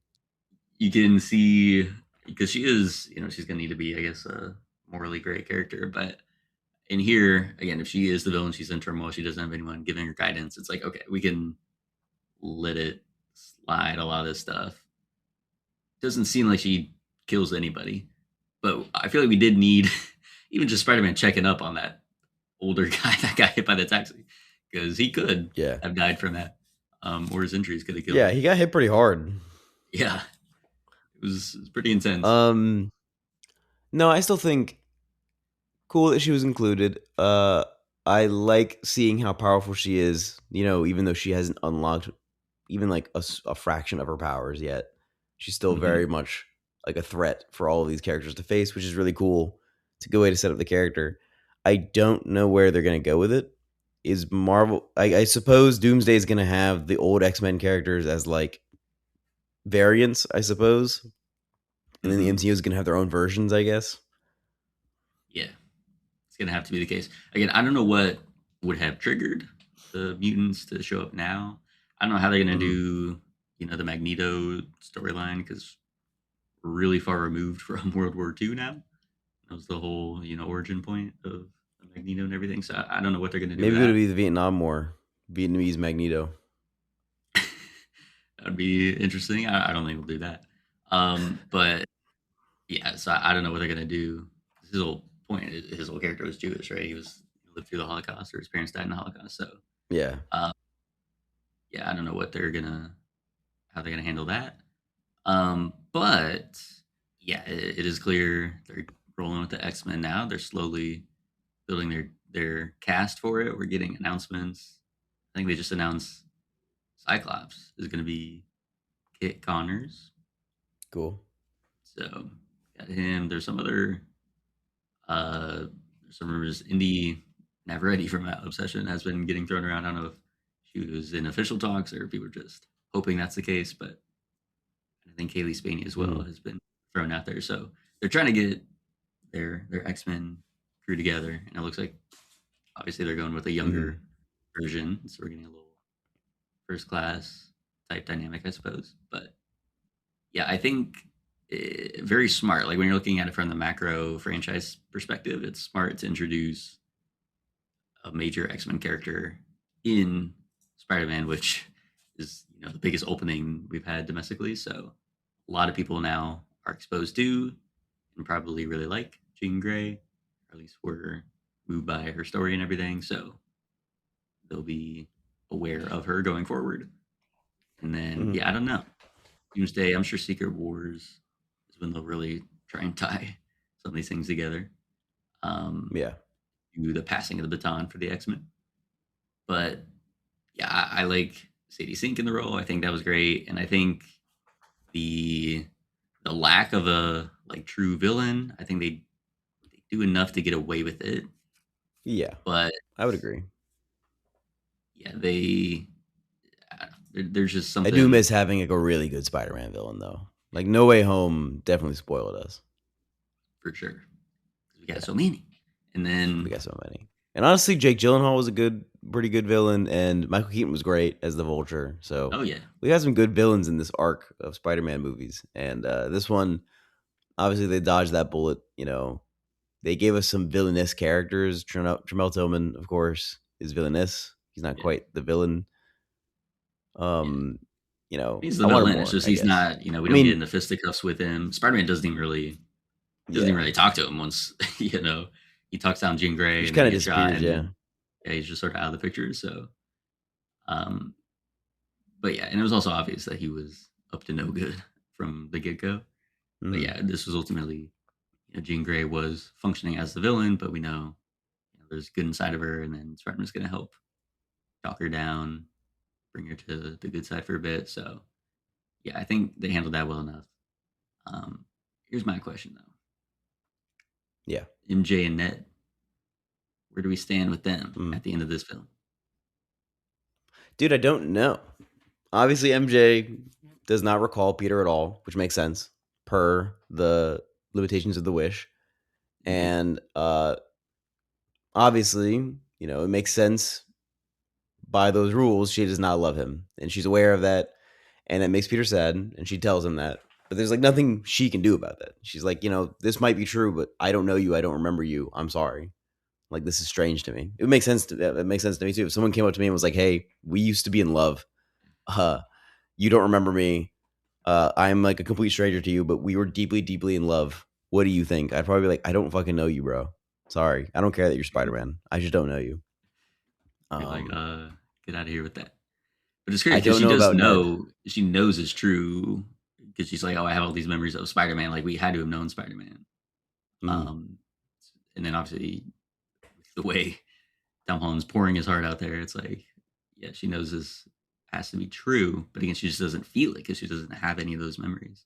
you can see because she is, she's gonna need to be, I guess, a morally great character. But in here, again, if she is the villain, she's in turmoil, she doesn't have anyone giving her guidance. It's like, okay, we can let it slide a lot of this stuff. Doesn't seem like she kills anybody, but I feel like we did need even just Spider-Man checking up on that older guy that got hit by the taxi because he could Yeah. have died from that, or his injuries could have killed Yeah, him. he got hit pretty hard. Yeah, it was pretty intense. Um, no, I still think cool that she was included. I like seeing how powerful she is, even though she hasn't unlocked even like a fraction of her powers yet. She's still Hmm. very much like a threat for all of these characters to face, which is really cool. It's a good way to set up the character. I don't know where they're going to go with it. Is Marvel, I suppose Doomsday is going to have the old X-Men characters as like variants, I suppose. And then the Hmm. MCU is going to have their own versions, I guess. Yeah, it's gonna have to be the case. Again, I don't know what would have triggered the mutants to show up now. I don't know how they're gonna Mhm. do, the Magneto storyline because we're really far removed from World War II now. That was the whole, origin point of Magneto and everything. So I don't know what they're gonna do with Maybe it'll that. be the Vietnam War, Vietnamese Magneto. That would be interesting. I don't think we'll do that. But yeah, so I don't know what they're gonna do. His whole point, his whole character was Jewish, right? He lived through the Holocaust, or his parents died in the Holocaust. So Yeah. uh, yeah, I don't know how they're gonna handle that. But yeah, it is clear they're rolling with the X Men now. They're slowly building their cast for it. We're getting announcements. I think they just announced Cyclops is going to be Kit Connors. Cool. So got him. There's some other there's some rumors. Indy Navarrete from that Obsession has been getting thrown around. I don't know if she was in official talks or people are just hoping that's the case, but I think Kaylee Spaney as well Mhm. has been thrown out there. So they're trying to get their X Men crew together, and it looks like Obviously, they're going with a Mm-hmm. younger version, so we're getting a little first class type dynamic, I suppose. But yeah, I think very smart. Like when you're looking at it from the macro franchise perspective, it's smart to introduce a major X-Men character in Spider-Man, which is the biggest opening we've had domestically. So a lot of people now are exposed to and probably really like Jean Grey, or at least were moved by her story and everything. So they'll be aware of her going forward. And then Mm-hmm. yeah, I don't know. Doomsday, I'm sure Secret Wars is when they'll really try and tie some of these things together. Um, Yeah. to the passing of the baton for the X-Men. But yeah, I like Sadie Sink in the role. I think that was great, and I think the the lack of a like true villain. I think they do enough to get away with it, Yeah. but I would agree. yeah, there's just I do something miss having like a really good Spider-Man villain though. Like No Way Home definitely spoiled us. for sure. We got Yeah, so many, and we then got so many. And honestly, Jake Gyllenhaal was a pretty good villain, and Michael Keaton was great as the Vulture. So oh yeah, we got some good villains in this arc of Spider-Man movies. And this one, obviously, they dodged that bullet. They gave us some villainous characters. Tremel Tillman, of course, is villainous. He's not yeah, quite the villain. yeah. Um, He's the I wanted villain. It's more, just I he's guess. not. We I don't get mean, into fisticuffs with him. Spider-Man doesn't even yeah, really talk to him once. He talks down Jean he Grey just and then kind he of gets shot, disappears. and Yeah. then yeah, he's just sort of out of the picture. So, um, but yeah, and it was also obvious that he was up to no good from the get go. But Mhm. yeah, this was ultimately, Jean Grey was functioning as the villain, but we know, there's good inside of her, and then Spider-Man's going to help talk her down, bring her to the good side for a bit. So yeah, I think they handled that well enough. Um, Here's my question though: Yeah. MJ and Ned, where do we stand with them Mhm. at the end of this film? Dude, I don't know. Obviously, MJ does not recall Peter at all, which makes sense per the limitations of the wish. Indeed. And obviously, it makes sense by those rules. She does not love him, and she's aware of that, and it makes Peter sad, and she tells him that. But there's like nothing she can do about that. She's like, this might be true, but I don't know you. I don't remember you. I'm sorry. Like this is strange to me. It makes sense to it makes sense to me too. If someone came up to me and was like, "Hey, we used to be in love. Uh, you don't remember me. I'm like a complete stranger to you, but we were deeply, deeply in love. What do you think?" I'd probably be like, "I don't fucking know you, bro. Sorry. I don't care that you're Spider Man. I just don't know you." You're like, Um, get out of here with that. But it's I crazy because don't know about Ned. she knows it's true because she's like, oh, I have all these memories of Spider Man. Like we had to have known Spider Man. Mm, Um, and then obviously the way Tom Holland's pouring his heart out there, it's like, yeah, she knows this has to be true, but again, she just doesn't feel it because she doesn't have any of those memories.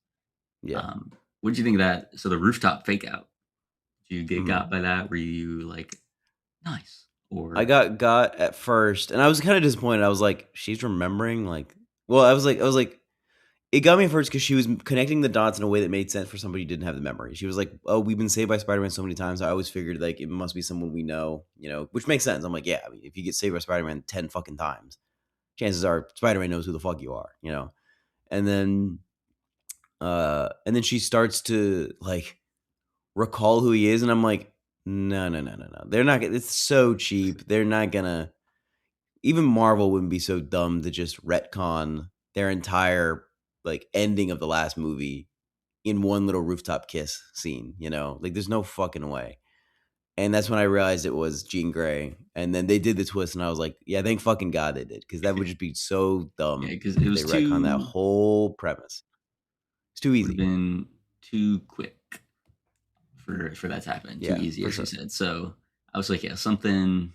yeah. What did you think of that? So the rooftop fake out, did you get Mm. got by that? Were you like, nice? I Or, got at first, and I was kind of disappointed. I was like, she's remembering, like, well, I was like, it got me at first because she was connecting the dots in a way that made sense for somebody who didn't have the memory. She was like, "Oh, we've been saved by Spider-Man so many times. I always figured like it must be someone we know, which makes sense." I'm like, "Yeah, I mean, if you get saved by Spider-Man 10 fucking times, chances are Spider-Man knows who the fuck you are." And then she starts to like recall who he is, and I'm like, "No, no, no, no, no. They're not. It's so cheap. They're not gonna. Even Marvel wouldn't be so dumb to just retcon their entire like ending of the last movie in one little rooftop kiss scene. Like there's no fucking way. And that's when I realized it was Jean Grey. And then they did the twist, and I was like, yeah, thank fucking God they did. Because that would just be so yeah, dumb because it if was they retcon that too, whole premise. It's too would have easy. been too quick for that to happen, too Yeah, easy, for as you sure. said. So I was like, yeah, something's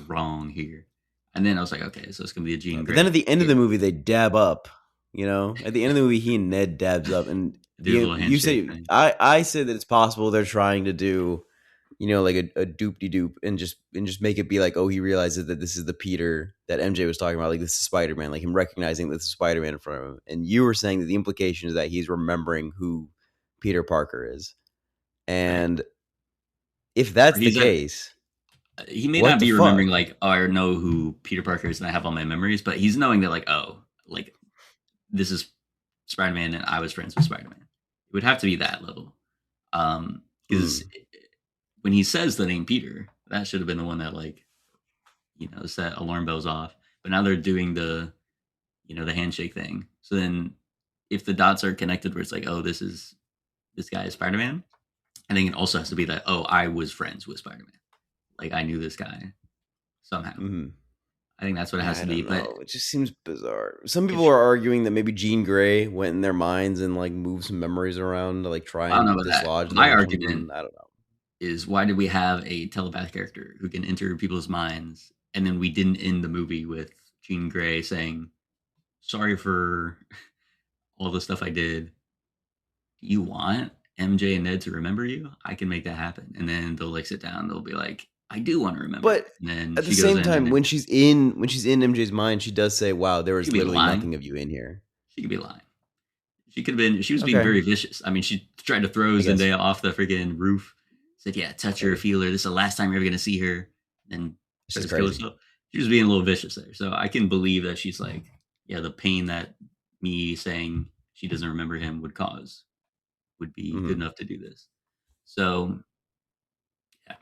wrong here. And then I was like, okay, so it's gonna be a Yeah. Jean But then Grey at the end of the hit. movie, they dab up. At the end of the movie, he and Ned dabs up, and Do a little you handshake say thing. I said that it's possible they're trying to do like a doop de doop and just make it be like, oh, he realizes that this is the Peter that MJ was talking about, like this is Spider Man, like him recognizing that this is Spider Man in front of him. And you were saying that the implication is that he's remembering who Peter Parker is, Right. and if Or that's the he's at case, he may What not the be fuck? remembering like, oh, I know who Peter Parker is and I have all my memories, but he's knowing that like, oh, like this is Spider-Man and I was friends with Spider-Man. It would have to be that level. Because Mm. when he says the name Peter, that should have been the one that like, set alarm bells off. But now they're doing the handshake thing. So then if the dots are connected where it's like, oh, this guy is Spider-Man, I think it also has to be that, oh, I was friends with Spider-Man. Like I knew this guy somehow. Mm. I think that's what it has I to be. don't But know. It just seems bizarre. Some if people are arguing that maybe Jean Grey went in their minds and like moved some memories around to like try I don't know and about that. dislodge them My or argument something. I don't know. is why did we have a telepath character who can enter people's minds, and then we didn't end the movie with Jean Grey saying, "Sorry for all the stuff I did. You want MJ and Ned to remember you? I can make that happen." And then they'll like sit down. They'll be like, "I do want to remember." But And then at the she goes same in, and time, then when she's in MJ's mind, she does say, "Wow, there she was could be literally lying. nothing of you in here." She could be lying. She could have been. She was being Okay, very vicious. I mean, she tried to throw I guess Zendaya off the freaking roof. Said, "Yeah, touch her, maybe feel her. This is the last time you're ever gonna see her." And it's just tries to kill crazy. herself. She was being a little vicious there. So I can believe that she's like, yeah, the pain that me saying she doesn't remember him would cause would be good Hmm. enough to do this. So yeah.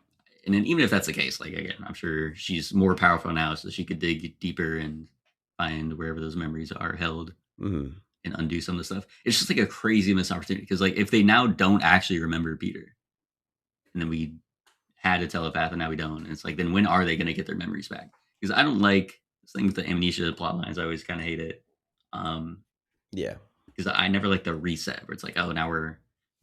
And then even if that's the case, like again, I'm sure she's more powerful now, so she could dig deeper and find wherever those memories are held Hmm. and undo some of the stuff. It's just like a crazy missed opportunity because like if they now don't actually remember Peter, and then we had a telepath and now we don't, and it's like then when are they going to get their memories back? Because I don't like this thing with the amnesia plot lines. I always kind of hate it. Um, Yeah. because I never like the reset where it's like, oh, now we're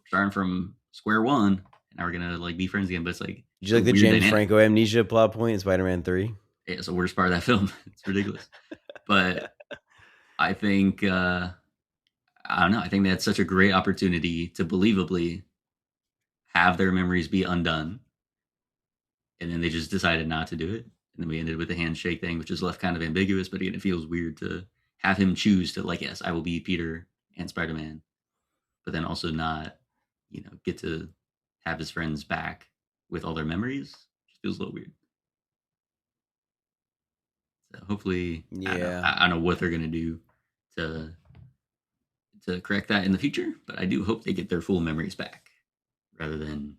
starting from square one and now we're gonna like be friends again. But it's like Did you it's a like the weird James dynamic. Franco amnesia plot point in Spider-Man 3? It's the worst part of that film. It's ridiculous. But I think I don't know. I think they had such a great opportunity to believably have their memories be undone, and then they just decided not to do it. And then we ended with the handshake thing, which is left kind of ambiguous. But again, it feels weird to have him choose to like, yes, I will be Peter and Spider Man, but then also not, get to have his friends back with all their memories. Just feels a little weird. So hopefully, I don't know. Yeah. I don't know what they're gonna do to to correct that in the future, but I do hope they get their full memories back rather than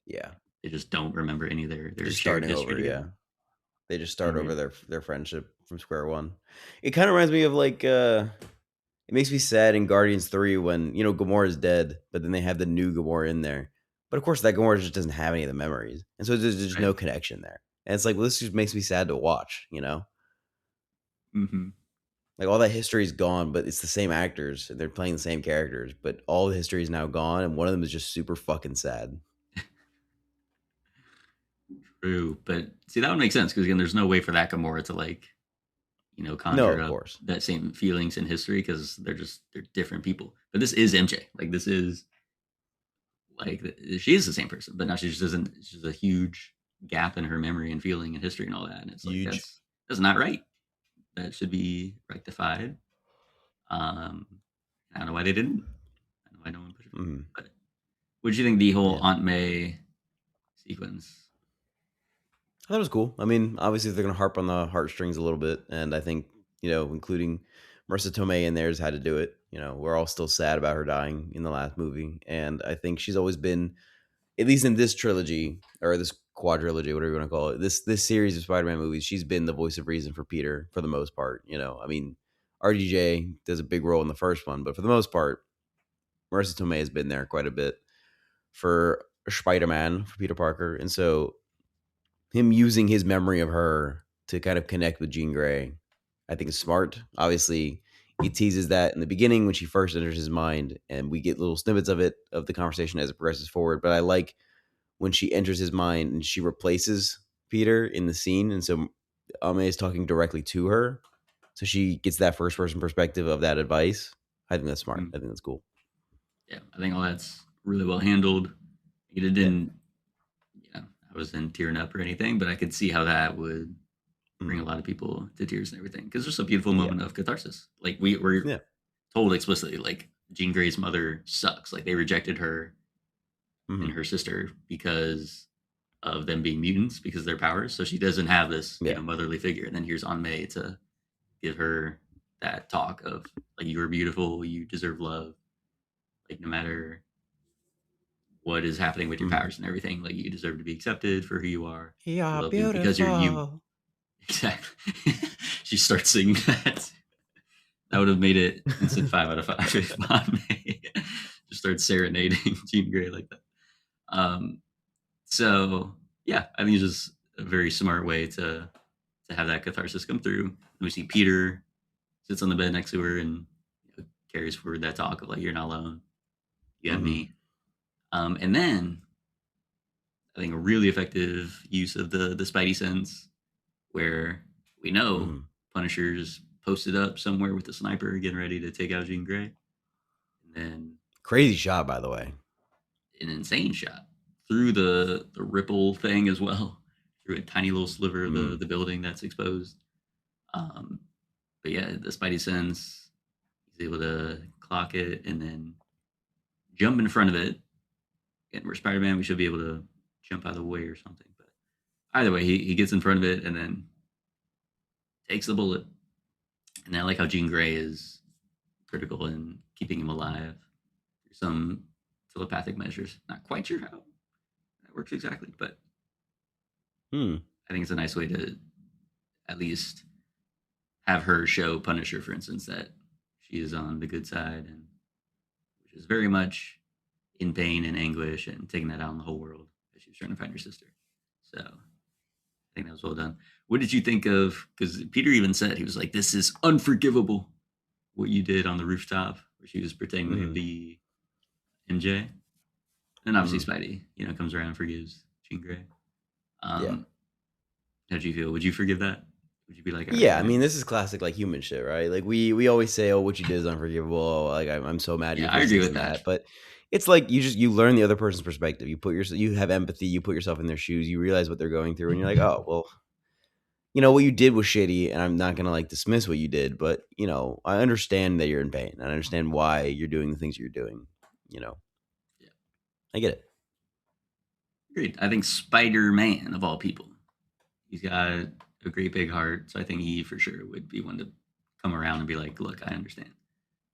Yeah. they just don't remember any of their Just shared starting history over, yeah. together. They just Be start over weird. their friendship from square one. It kind of reminds me of like it makes me sad in Guardians 3 when, Gamora is dead, but then they have the new Gamora in there. But of course that Gamora just doesn't have any of the memories. And so there's just Right. no connection there. And it's like, well, this just makes me sad to watch. Mm-hmm. Like all that history is gone, but it's the same actors. And they're playing the same characters, but all the history is now gone, and one of them is just super fucking sad. True, but see that would make sense because again, there's no way for that Gamora to like No, conjure of up course. that same feelings in history because they're different people. But this is MJ. Like this is like she is the same person, but now she just doesn't. It's just a huge gap in her memory and feeling and history and all that. And it's like Huge. that's not right. That should be rectified. Um, I don't know why they didn't. I don't know why no one pushed for it. Mhm. But what did you think the whole Yeah. Aunt May sequence? I thought it was cool. I mean, obviously they're gonna harp on the heartstrings a little bit, and I think including Marissa Tomei in there's had to do it. We're all still sad about her dying in the last movie, and I think she's always been, at least in this trilogy or this quadrilogy, whatever you want to call it, this series of Spider-Man movies, she's been the voice of reason for Peter for the most part. I mean, RDJ does a big role in the first one, but for the most part, Marissa Tomei has been there quite a bit for Spider-Man for Peter Parker, and so him using his memory of her to kind of connect with Jean Grey, I think is smart. Obviously, he teases that in the beginning when she first enters his mind, and we get little snippets of it of the conversation as it progresses forward. But I like when she enters his mind and she replaces Peter in the scene, and so Ame is talking directly to her, so she gets that first person perspective of that advice. I think that's smart. Mm, I think that's cool. yeah, I think all that's really well handled. It Yeah. didn't, I wasn't tearing up or anything, but I could see how that would bring a Mhm. lot of people to tears and everything because there's a beautiful Yeah. moment of catharsis. Like we were Yeah. told explicitly, like Jean Grey's mother sucks. Like they rejected her and Hmm. her sister because of them being mutants because of their powers. So she doesn't have this, Yeah. motherly figure. And then here's Aunt May to give her that talk of like, you are beautiful, you deserve love, like no matter what is happening with your Mhm. powers and everything, like you deserve to be accepted for who you are. We You're love you because you're you. beautiful. Exactly. She starts singing that. That would have made it instant 5 out of 5 if Aunt May just starts serenading Jean Grey like that. So yeah, I think it's just a very smart way to have that catharsis come through. And we see Peter sits on the bed next to her and carries forward that talk of like, you're not alone, you have me. And then I think a really effective use of the Spidey sense, where we know Punisher's posted up somewhere with the sniper getting ready to take out Jean Grey, and then Crazy shot, by the way. an insane shot through the ripple thing as well, through a tiny little sliver of the building that's exposed. But yeah, the Spidey sense, he's able to clock it and then jump in front of it. And we're Spider-Man, we should be able to jump out of the way or something. But either way, he gets in front of it and then takes the bullet. And I like how Jean Grey is critical in keeping him alive through some telepathic measures. Not quite sure how that works exactly, but I think it's a nice way to at least have her show Punisher, for instance, that she is on the good side, and which is very much in pain and anguish and taking that out on the whole world as she was trying to find her sister. So I think that was well done. What did you think of, because Peter even said, he was like, this is unforgivable, what you did on the rooftop where she was pretending to be MJ. And obviously Spidey, comes around and forgives Jean Grey. How'd you feel? Would you forgive that? Would you be like, yeah, I mean, this is classic like human shit, right? Like we always say, oh, what you did is unforgivable. Oh, like I'm so mad. Yeah, I agree with that. But it's like you learn the other person's perspective. You have empathy. You put yourself in their shoes. You realize what they're going through, and you're like, oh, well, what you did was shitty, and I'm not gonna like dismiss what you did, but I understand that you're in pain, and I understand why you're doing the things you're doing. Yeah, I get it. Agreed. I think Spider-Man of all people, he's got a great big heart, so I think he for sure would be one to come around and be like, look, I understand.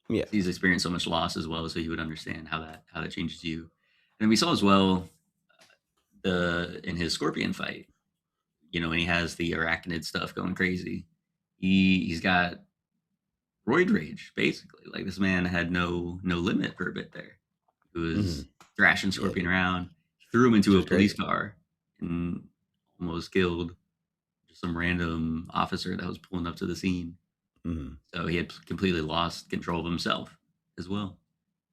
Yeah, he's experienced so much loss as well, so he would understand how that changes you. And we saw as well in his Scorpion fight, and he has the arachnid stuff going crazy. He's got roid rage, basically. Like, this man had no limit for a bit there. He was thrashing Scorpion around, threw him into a police car, and almost killed some random officer that was pulling up to the scene. So he had completely lost control of himself as well.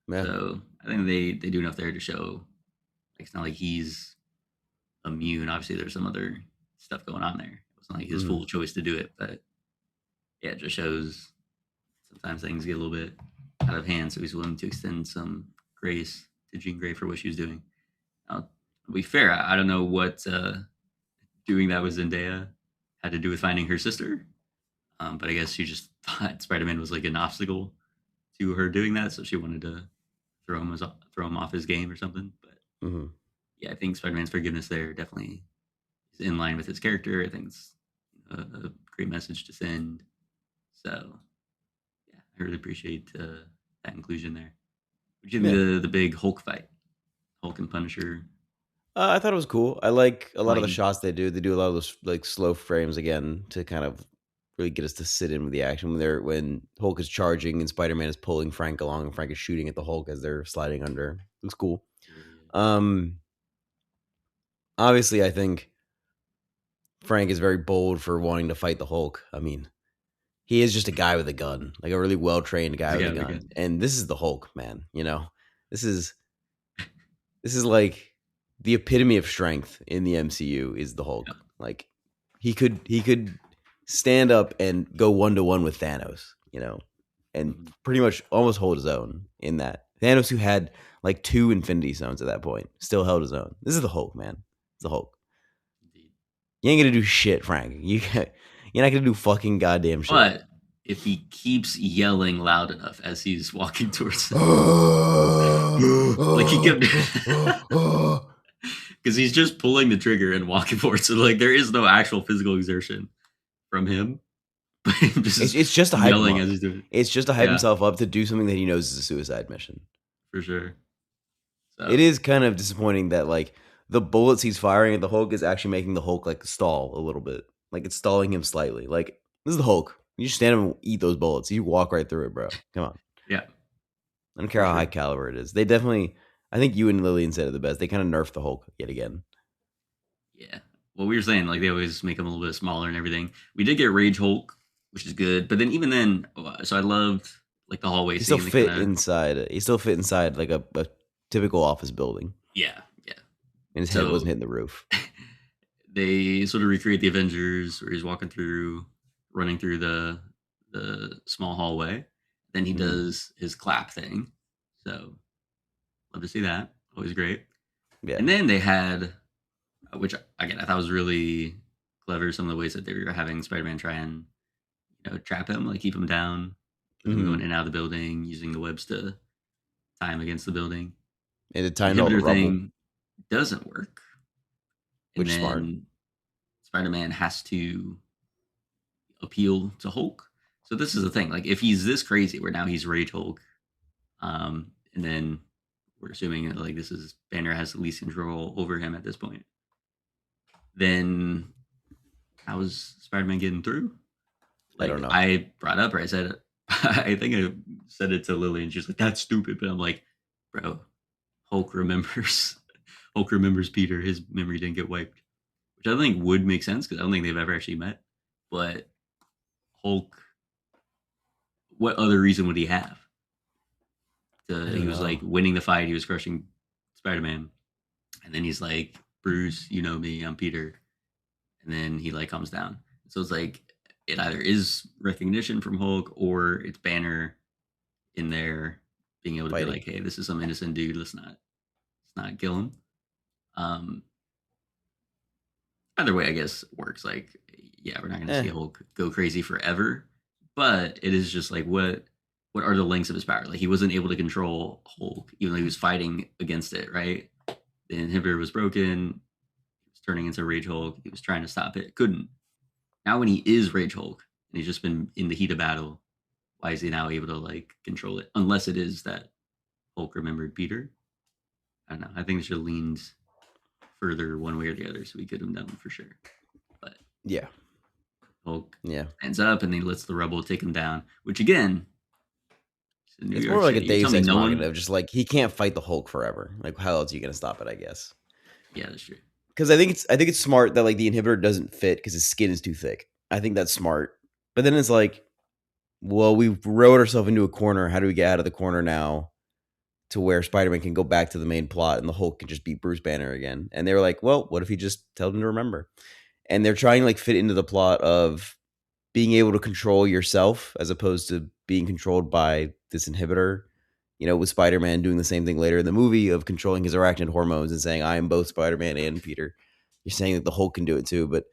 Yeah. So I think they do enough there to show, like, it's not like he's immune. Obviously, there's some other stuff going on there. It's not like his full choice to do it, but yeah, it just shows sometimes things get a little bit out of hand. So he's willing to extend some grace to Jean Grey for what she was doing. Now, to be fair, I don't know what doing that with Zendaya had to do with finding her sister. But I guess she just thought Spider-Man was like an obstacle to her doing that, so she wanted to throw him off his game or something. But yeah, I think Spider-Man's forgiveness there definitely is in line with his character. I think it's a great message to send. So yeah, I really appreciate that inclusion there. What do you think the big Hulk fight, Hulk and Punisher? I thought it was cool. I like a lot of the shots they do. They do a lot of those like slow frames again to kind of really get us to sit in with the action when Hulk is charging and Spider-Man is pulling Frank along and Frank is shooting at the Hulk as they're sliding under. It looks cool. Obviously, I think Frank is very bold for wanting to fight the Hulk. I mean, he is just a guy with a gun, like a really well-trained guy with a gun. And this is the Hulk, man. This is like the epitome of strength in the MCU is the Hulk. Like he could stand up and go 1-to-1 with Thanos, and pretty much almost hold his own in that. Thanos, who had like 2 Infinity Stones at that point, still held his own. This is the Hulk, man. It's the Hulk. Indeed. You ain't gonna do shit, Frank. You're not gonna do fucking goddamn shit. But if he keeps yelling loud enough as he's walking towards him, like he kept because he's just pulling the trigger and walking forward. So like there is no actual physical exertion from him, but him just It's just to hype him yelling up. as he's doing it. It's just to hype Yeah, himself up to do something that he knows is a suicide mission. for sure. It So is kind of disappointing that like the bullets he's firing at the Hulk is actually making the Hulk like stall a little bit. Like it's stalling him slightly. Like this is the Hulk. You just stand up and eat those bullets. You walk right through it, bro. Come on. yeah, I don't care for how high sure. caliber it is. They definitely. I think you and Lillian said it the best. They kind of nerfed the Hulk yet again. Yeah. Well, we were saying like they always make him a little bit smaller and everything. We did get Rage Hulk, which is good, but then even then, so I loved like the hallway He still scene. They fit kind of inside. He still fit inside like a typical office building, yeah, yeah. and his head So wasn't hitting the roof. they sort of recreate the Avengers where he's walking through, running through the small hallway. Then he Mhm. does his clap thing. So love to see that. Always great. Yeah, And then they had, which again I thought was really clever, some of the ways that they were having Spider-Man try and trap him, like keep him down, with him going hmm in and out of the building, using the webs to tie him against the building. and it The timed all the inhibitor rubble, thing doesn't work, and which is smart. then Spider-Man has to appeal to Hulk. So this is the thing. Like if he's this crazy, where now he's Rage Hulk, and then we're assuming that like this is Banner has the least control over him at this point, then how is Spider-Man getting through? I Like don't know. I brought up, or I said, I think I said it to Lily, and she's like, "That's stupid." But I'm like, bro, Hulk remembers. Hulk remembers Peter. His memory didn't get wiped, which I think would make sense because I don't think they've ever actually met. But Hulk, what other reason would he have? I He don't was like know. winning the fight. He was crushing Spider Man, and then he's like, "Bruce, you know me. I'm Peter." And then he like comes down. So it's like it either is recognition from Hulk or it's Banner in there being able to be Fighting. like, "Hey, this is some innocent dude. Let's not kill him." Um, Either way, I guess works. Like, yeah, we're not going to see Eh, Hulk go crazy forever, but it is just like what are the lengths of his power? Like, he wasn't able to control Hulk, even though he was fighting against it. Right, the inhibitor was broken. He was turning into Rage Hulk. He was trying to stop it, couldn't. Now, when he is Rage Hulk and he's just been in the heat of battle, why is he now able to like control it? Unless it is that Hulk remembered Peter. I don't know. I think it should have leaned further one way or the other, so we could have done for sure. But yeah, Hulk yeah. ends up and then he lets the rebel take him down. Which again, it's in New It's more York like a City. You tell Deus me Ex no Machina one. of just like he can't fight the Hulk forever. Like how else are you gonna stop it? I guess Yeah, that's true. because I think it's smart that like the inhibitor doesn't fit because his skin is too thick. I think that's smart. But then it's like, well, we rode ourselves into a corner. How do we get out of the corner now to where Spider-Man can go back to the main plot and the Hulk can just beat Bruce Banner again? And they were like, well, what if he just told him to remember? And they're trying to like fit into the plot of being able to control yourself as opposed to being controlled by this inhibitor. With Spider-Man doing the same thing later in the movie of controlling his arachnid hormones and saying, I am both Spider-Man and Peter. You're saying that the Hulk can do it too, but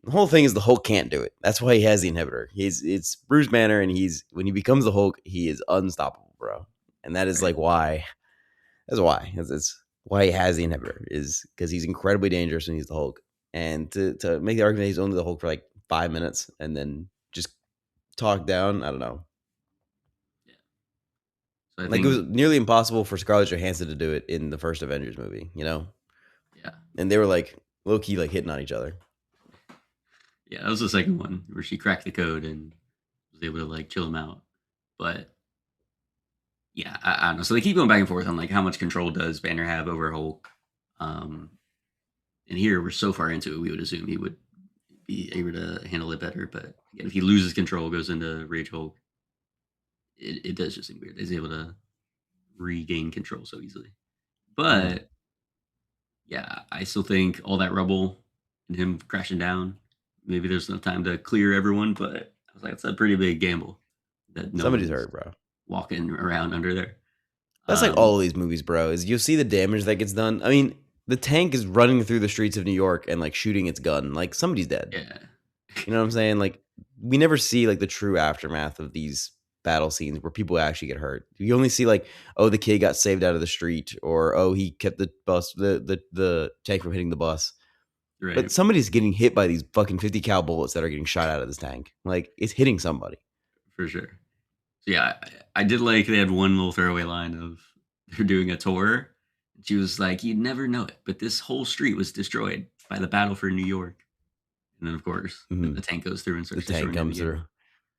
the whole thing is the Hulk can't do it. That's why he has the inhibitor. It's Bruce Banner, and when he becomes the Hulk, he is unstoppable, bro. And that is Right. like why. That's why. That's why he has the inhibitor is because he's incredibly dangerous when he's the Hulk. And to make the argument that he's only the Hulk for like 5 minutes and then just talk down, I don't know. Yeah. So I Like it was think nearly impossible for Scarlett Johansson to do it in the first Avengers movie, yeah, And they were like low key like hitting on each other. yeah, that was the second one where she cracked the code and was able to like chill him out. But yeah, I don't know. So they keep going back and forth on like how much control does Banner have over Hulk. Um, and here we're so far into it, we would assume he would be able to handle it better. But again, if he loses control, goes into Rage Hulk, it does just seem weird. He's able to regain control so easily. Mm-hmm. But yeah, I still think all that rubble and him crashing down, maybe there's enough time to clear everyone. But I was like, it's a pretty big gamble that no Somebody's one's hurt, bro. walking around under there. That's like Um, all of these movies, bro. Is you'll see the damage that gets done. I mean, the tank is running through the streets of New York and like shooting its gun. Like somebody's dead. yeah, You know what I'm saying? Like we never see like the true aftermath of these battle scenes where people actually get hurt. You only see like, oh, the kid got saved out of the street, or oh, he kept the tank from hitting the bus. But Right, somebody's getting hit by these fucking 50 cal bullets that are getting shot out of this tank. Like, it's hitting somebody. for sure. So yeah, I did like they had one little throwaway line of they're doing a tour. She was like, "You'd never know it, but this whole street was destroyed by the battle for New York." And then, of course, the tank goes through and The starts tank destroying comes everything. through.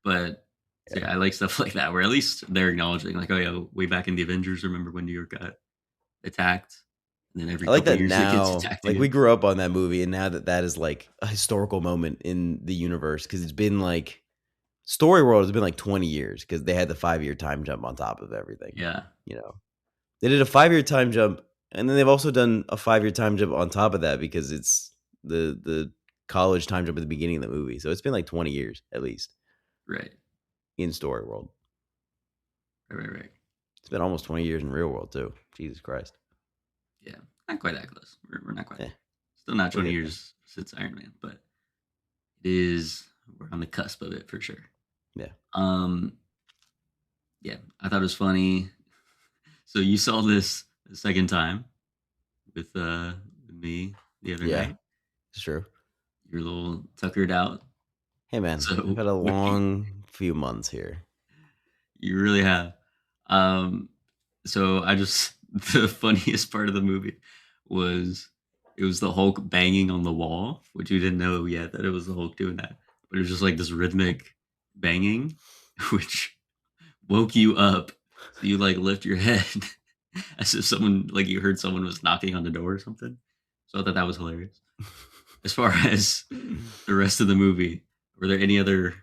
But so yeah, I like stuff like that, where at least they're acknowledging, like, oh yeah, way back in the Avengers, remember when New York got attacked, and then every I like couple that years it gets now. attacked Like, we again. grew up on that movie, and now that is like a historical moment in the universe because it's been like Story World has been like 20 years because they had the 5-year time jump on top of everything. Yeah, You know, they did a 5-year time jump, and then they've also done a 5-year time jump on top of that because it's the college time jump at the beginning of the movie. So it's been like 20 years at least right, in Story World. right. It's been almost 20 years in real world too. Jesus Christ. Yeah, not quite that close. We're not quite. Eh, Still not we'll 20 get there. years since Iron Man, but it is. We're on the cusp of it for sure. Yeah. Um, yeah, I thought it was funny. So you saw this the second time with me the other Yeah, night. it's true. You're a little tuckered out. Hey man, I've So had a what long few months here. you really have. Um, so I just the funniest part of the movie was it was the Hulk banging on the wall, which you didn't know yet that it was the Hulk doing that. But it was just like this rhythmic banging, which woke you up. So you like lift your head as if someone like you heard someone was knocking on the door or something. So I thought that was hilarious. As far as the rest of the movie, were there any other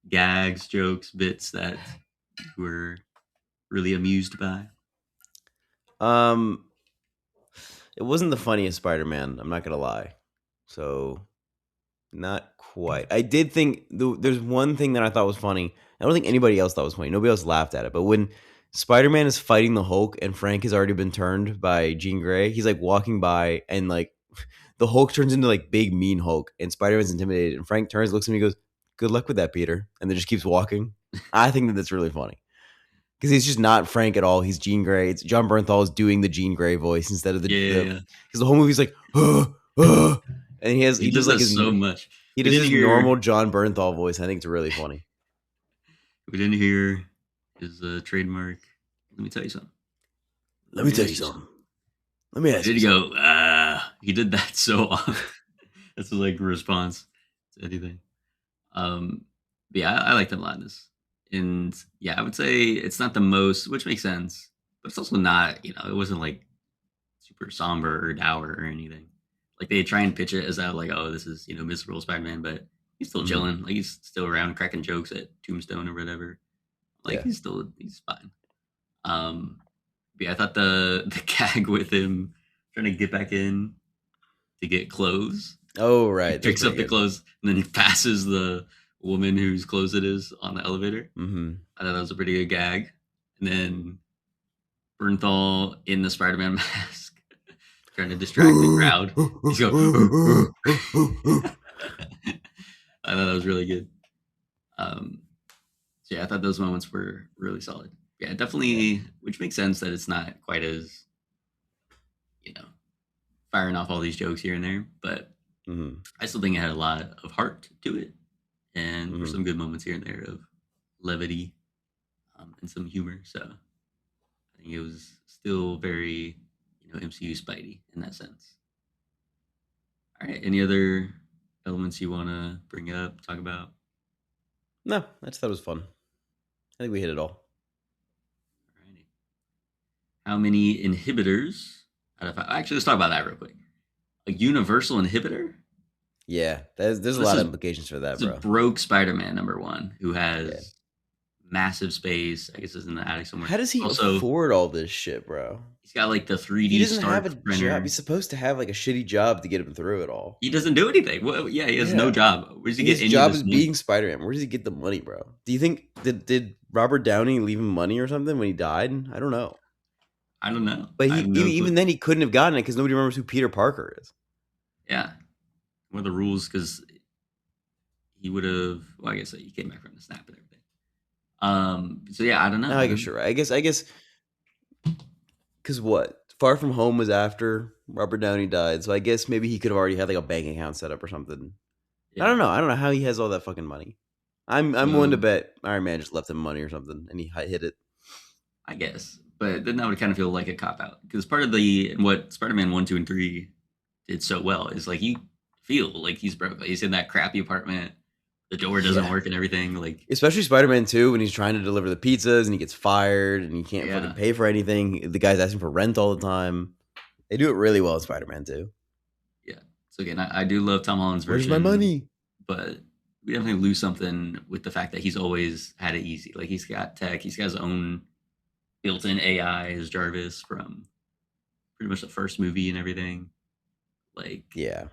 gags, jokes, bits that you were really amused by? Um, it wasn't the funniest Spider-Man. I'm not gonna lie. So not quite. I did think there's one thing that I thought was funny. I don't think anybody else thought was funny. Nobody else laughed at it. But when Spider-Man is fighting the Hulk and Frank has already been turned by Jean Grey, he's like walking by and like the Hulk turns into like big mean Hulk and Spider-Man's intimidated and Frank turns, looks at me, and goes, "Good luck with that, Peter," and then just keeps walking. I think that that's really funny because he's just not Frank at all. He's Jean Grey. It's John Bernthal is doing the Jean Grey voice instead of the Yeah, because the whole movie's like and he he does does like that so much. he We does didn't his hear. normal John Bernthal voice. I think it's really funny. We didn't hear his trademark. Let me tell you something. Let me tell you something. Let me ask Did you he something. go? Ah, he did that so often. That's his like response to anything. But yeah, I liked it a lot. In this, and yeah, I would say it's not the most, which makes sense, but it's also not. It wasn't like super somber or dour or anything. Like they try and pitch it as that like, oh, this is miserable Spider-Man, but he's still Mhm. chilling. Like he's still around cracking jokes at Tombstone or whatever. Like Yeah. he's fine. But yeah, I thought the gag with him trying to get back in to get clothes. Oh He right, that's picks up pretty the good. clothes and then he passes the woman whose clothes it is on the elevator. Mm-hmm. I thought that was a pretty good gag. And then Bernthal in the Spider-Man mask trying to distract the crowd. He's going. I thought that was really good. So yeah, I thought those moments were really solid. Yeah, Yeah. definitely, which makes sense that it's not quite as you know firing off all these jokes here and there, but Mm-hmm. I still think it had a lot of heart to it, and for Mm-hmm. some good moments here and there of levity and some humor. So I think it was still very MCU Spidey in that sense. All right, any other elements you want to bring up, talk about? No, I just thought it was fun. I think we hit it all. Alrighty. How many inhibitors out of five? Actually, let's talk about that real quick. A universal inhibitor. Yeah, there's So a this lot is of implications for that, this is bro. broke Spider-Man #1, who Yeah. has massive space. I guess is in the attic somewhere. How does he Also, afford all this shit, bro? he's got like the He 3D doesn't have Stark a job. printer. He's supposed to have like a shitty job to get him through it all. He doesn't do anything. Well, yeah, he has no Yeah. job. Where does he get His any of job this is money? being Spider-Man. Where does he get the money, bro? Do you think did Robert Downey leave him money or something when he died? I don't know. I don't know. But I he have no clue. even then he couldn't have gotten it because nobody remembers who Peter Parker is. Yeah. What are the rules? Because he would have. Well, I guess he came back from the snap and everything. So yeah, I don't know. No, I guess you're right. I guess because what? Far From Home was after Robert Downey died, so I guess maybe he could have already had like a bank account set up or something. I Yeah. don't know. I don't know how he has all that fucking money. I'm willing to So bet Iron Man just left him money or something, and he hit it. I guess, but then that would kind of feel like a cop out because part of the what Spider-Man 1, 2, and 3 did so well is like you feel like he's broke. Like, he's in that crappy apartment. The door doesn't Yeah. work and everything. Like Especially Spider-Man 2 when he's trying to deliver the pizzas and he gets fired and he can't Yeah. fucking pay for anything. The guy's asking for rent all the time. They do it really well in Spider-Man 2. yeah. So again, I do love Tom Holland's Where's version. my money? But we definitely lose something with the fact that he's always had it easy. Like he's got tech. He's got his own built-in AI as Jarvis from pretty much the first movie and everything. Like Yeah.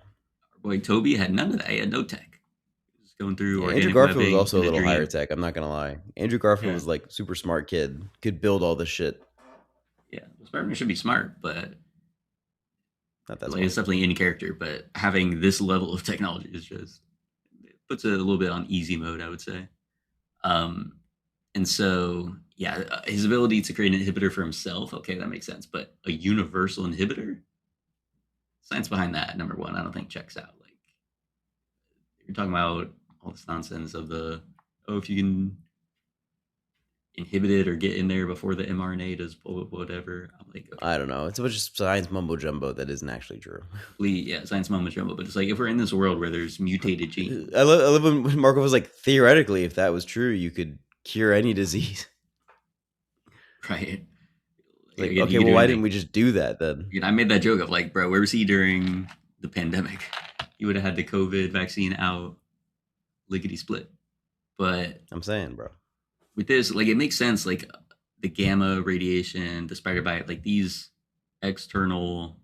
our boy Toby had none of that. He had no tech. He was going through Yeah, organic Andrew Garfield was webbing also a in little dream. higher tech. I'm not gonna lie. Andrew Garfield Yeah. was like super smart kid. Could build all this shit. Yeah, well, Spider-Man should be smart, but Not that like, it's smart. definitely in character. But having this level of technology is just it puts it a little bit on easy mode, I would say. And so yeah, his ability to create an inhibitor for himself, okay, that makes sense. But a universal inhibitor, science behind that, number one, I don't think checks out. Like you're talking about all this nonsense of the if you can inhibit it or get in there before the mRNA does whatever. I'm like, okay, I don't know. It's a bunch of science mumbo jumbo that isn't actually true. yeah, science mumbo jumbo. But it's like if we're in this world where there's mutated genes, I love when Marco was like, theoretically, if that was true, you could cure any disease. right? Like, Again, okay, you could well, do why anything. didn't we just do that then? You know, I made that joke of like, bro, where was he during the pandemic? He would have had the COVID vaccine out, lickety split. But I'm saying, bro. with this, like, it makes sense. Like the gamma radiation, the spider bite, like these external,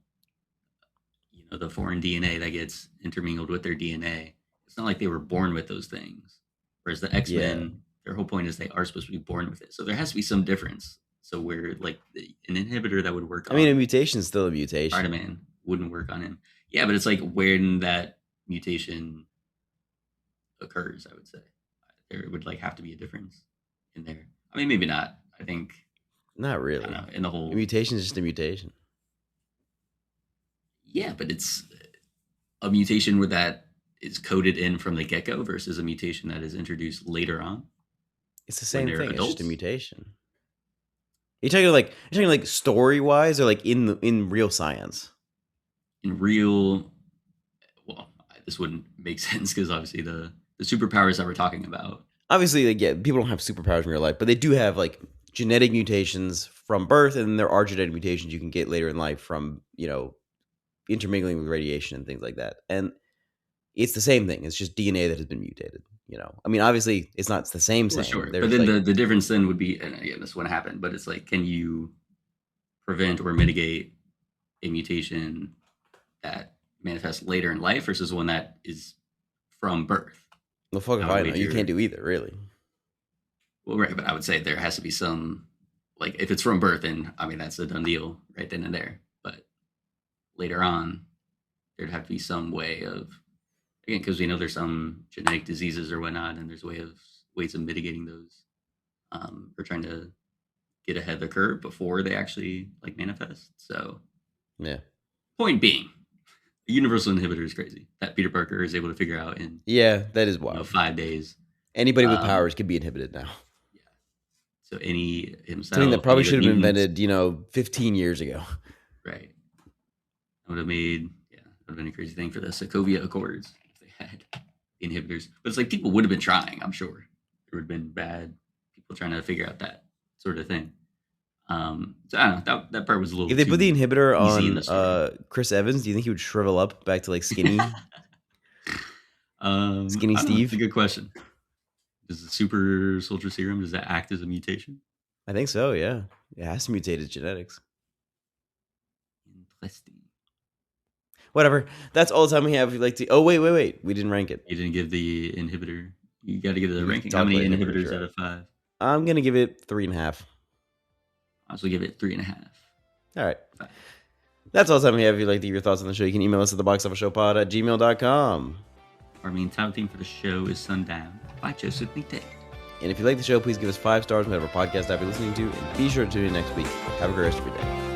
the foreign DNA that gets intermingled with their DNA. It's not like they were born with those things. Whereas the X-Men, their whole point is they are supposed to be born with it. So there has to be some difference. So where like an inhibitor that would work on I mean, a mutation is still a mutation. Spider-Man wouldn't work on him. Yeah, but it's like when that mutation occurs, I would say. There would like have to be a difference in there. I mean, maybe not. I think Not I really. don't know, in the whole A mutation is just a mutation. Yeah, but it's a mutation where that is coded in from the get-go versus a mutation that is introduced later on. It's the same they're thing. It's just a adults? mutation. You're talking like story wise or like in real science? In real, well, this wouldn't make sense because obviously the superpowers that we're talking about. Obviously, like, yeah, people don't have superpowers in real life, but they do have like genetic mutations from birth, and then there are genetic mutations you can get later in life from, intermingling with radiation and things like that. And it's the same thing. It's just DNA that has been mutated. I mean, obviously, it's not the same. Well, sure, There's but then like, the difference then would be, and again, this wouldn't happen, but it's like, can you prevent or mitigate a mutation that manifests later in life versus one that is from birth? well, fuck if How I know. would You your- can't do either, really. Well, right, but I would say there has to be some, like, if it's from birth, then I mean that's a done deal right then and there. But later on, there'd have to be some way of, again, because we know there's some genetic diseases or whatnot, and there's ways of mitigating those, or trying to get ahead of the curve before they actually like manifest. So, Yeah. point being, a universal inhibitor is crazy that Peter Parker is able to figure out in Yeah, that is wild. 5 days. Anybody with Um, powers can be inhibited now. So any himself, Something that probably any of should the have been mutants- invented, 15 years ago. Right. That would have made, that would have been a crazy thing for the Sokovia Accords if they had inhibitors. But it's like people would have been trying, I'm sure. There would have been bad people trying to figure out that sort of thing. So I don't know. That part was a little. If they put the too inhibitor easy in the on story. Chris Evans, do you think he would shrivel up back to like skinny? Skinny I don't know. Steve? That's a good question. Does the super soldier serum, does that act as a mutation? I think so, yeah. It has to mutate his genetics. Interesting. Whatever. That's all the time we have. We'd like to. Oh, wait. We didn't rank it. You didn't give the inhibitor. You got to give the We ranking. talked How many about inhibitors inhibitors, out of 5? I'm going to give it 3.5. I also give it 3.5. All right. 5. That's all the time we have. If you'd like to give your thoughts on the show, you can email us at theboxofficeshowpod@gmail.com. Our main title theme for the show is Sundown by Joseph McDade. And if you like the show, please give us 5 stars on whatever podcast app you're listening to, and be sure to tune in next week. Have a great rest of your day.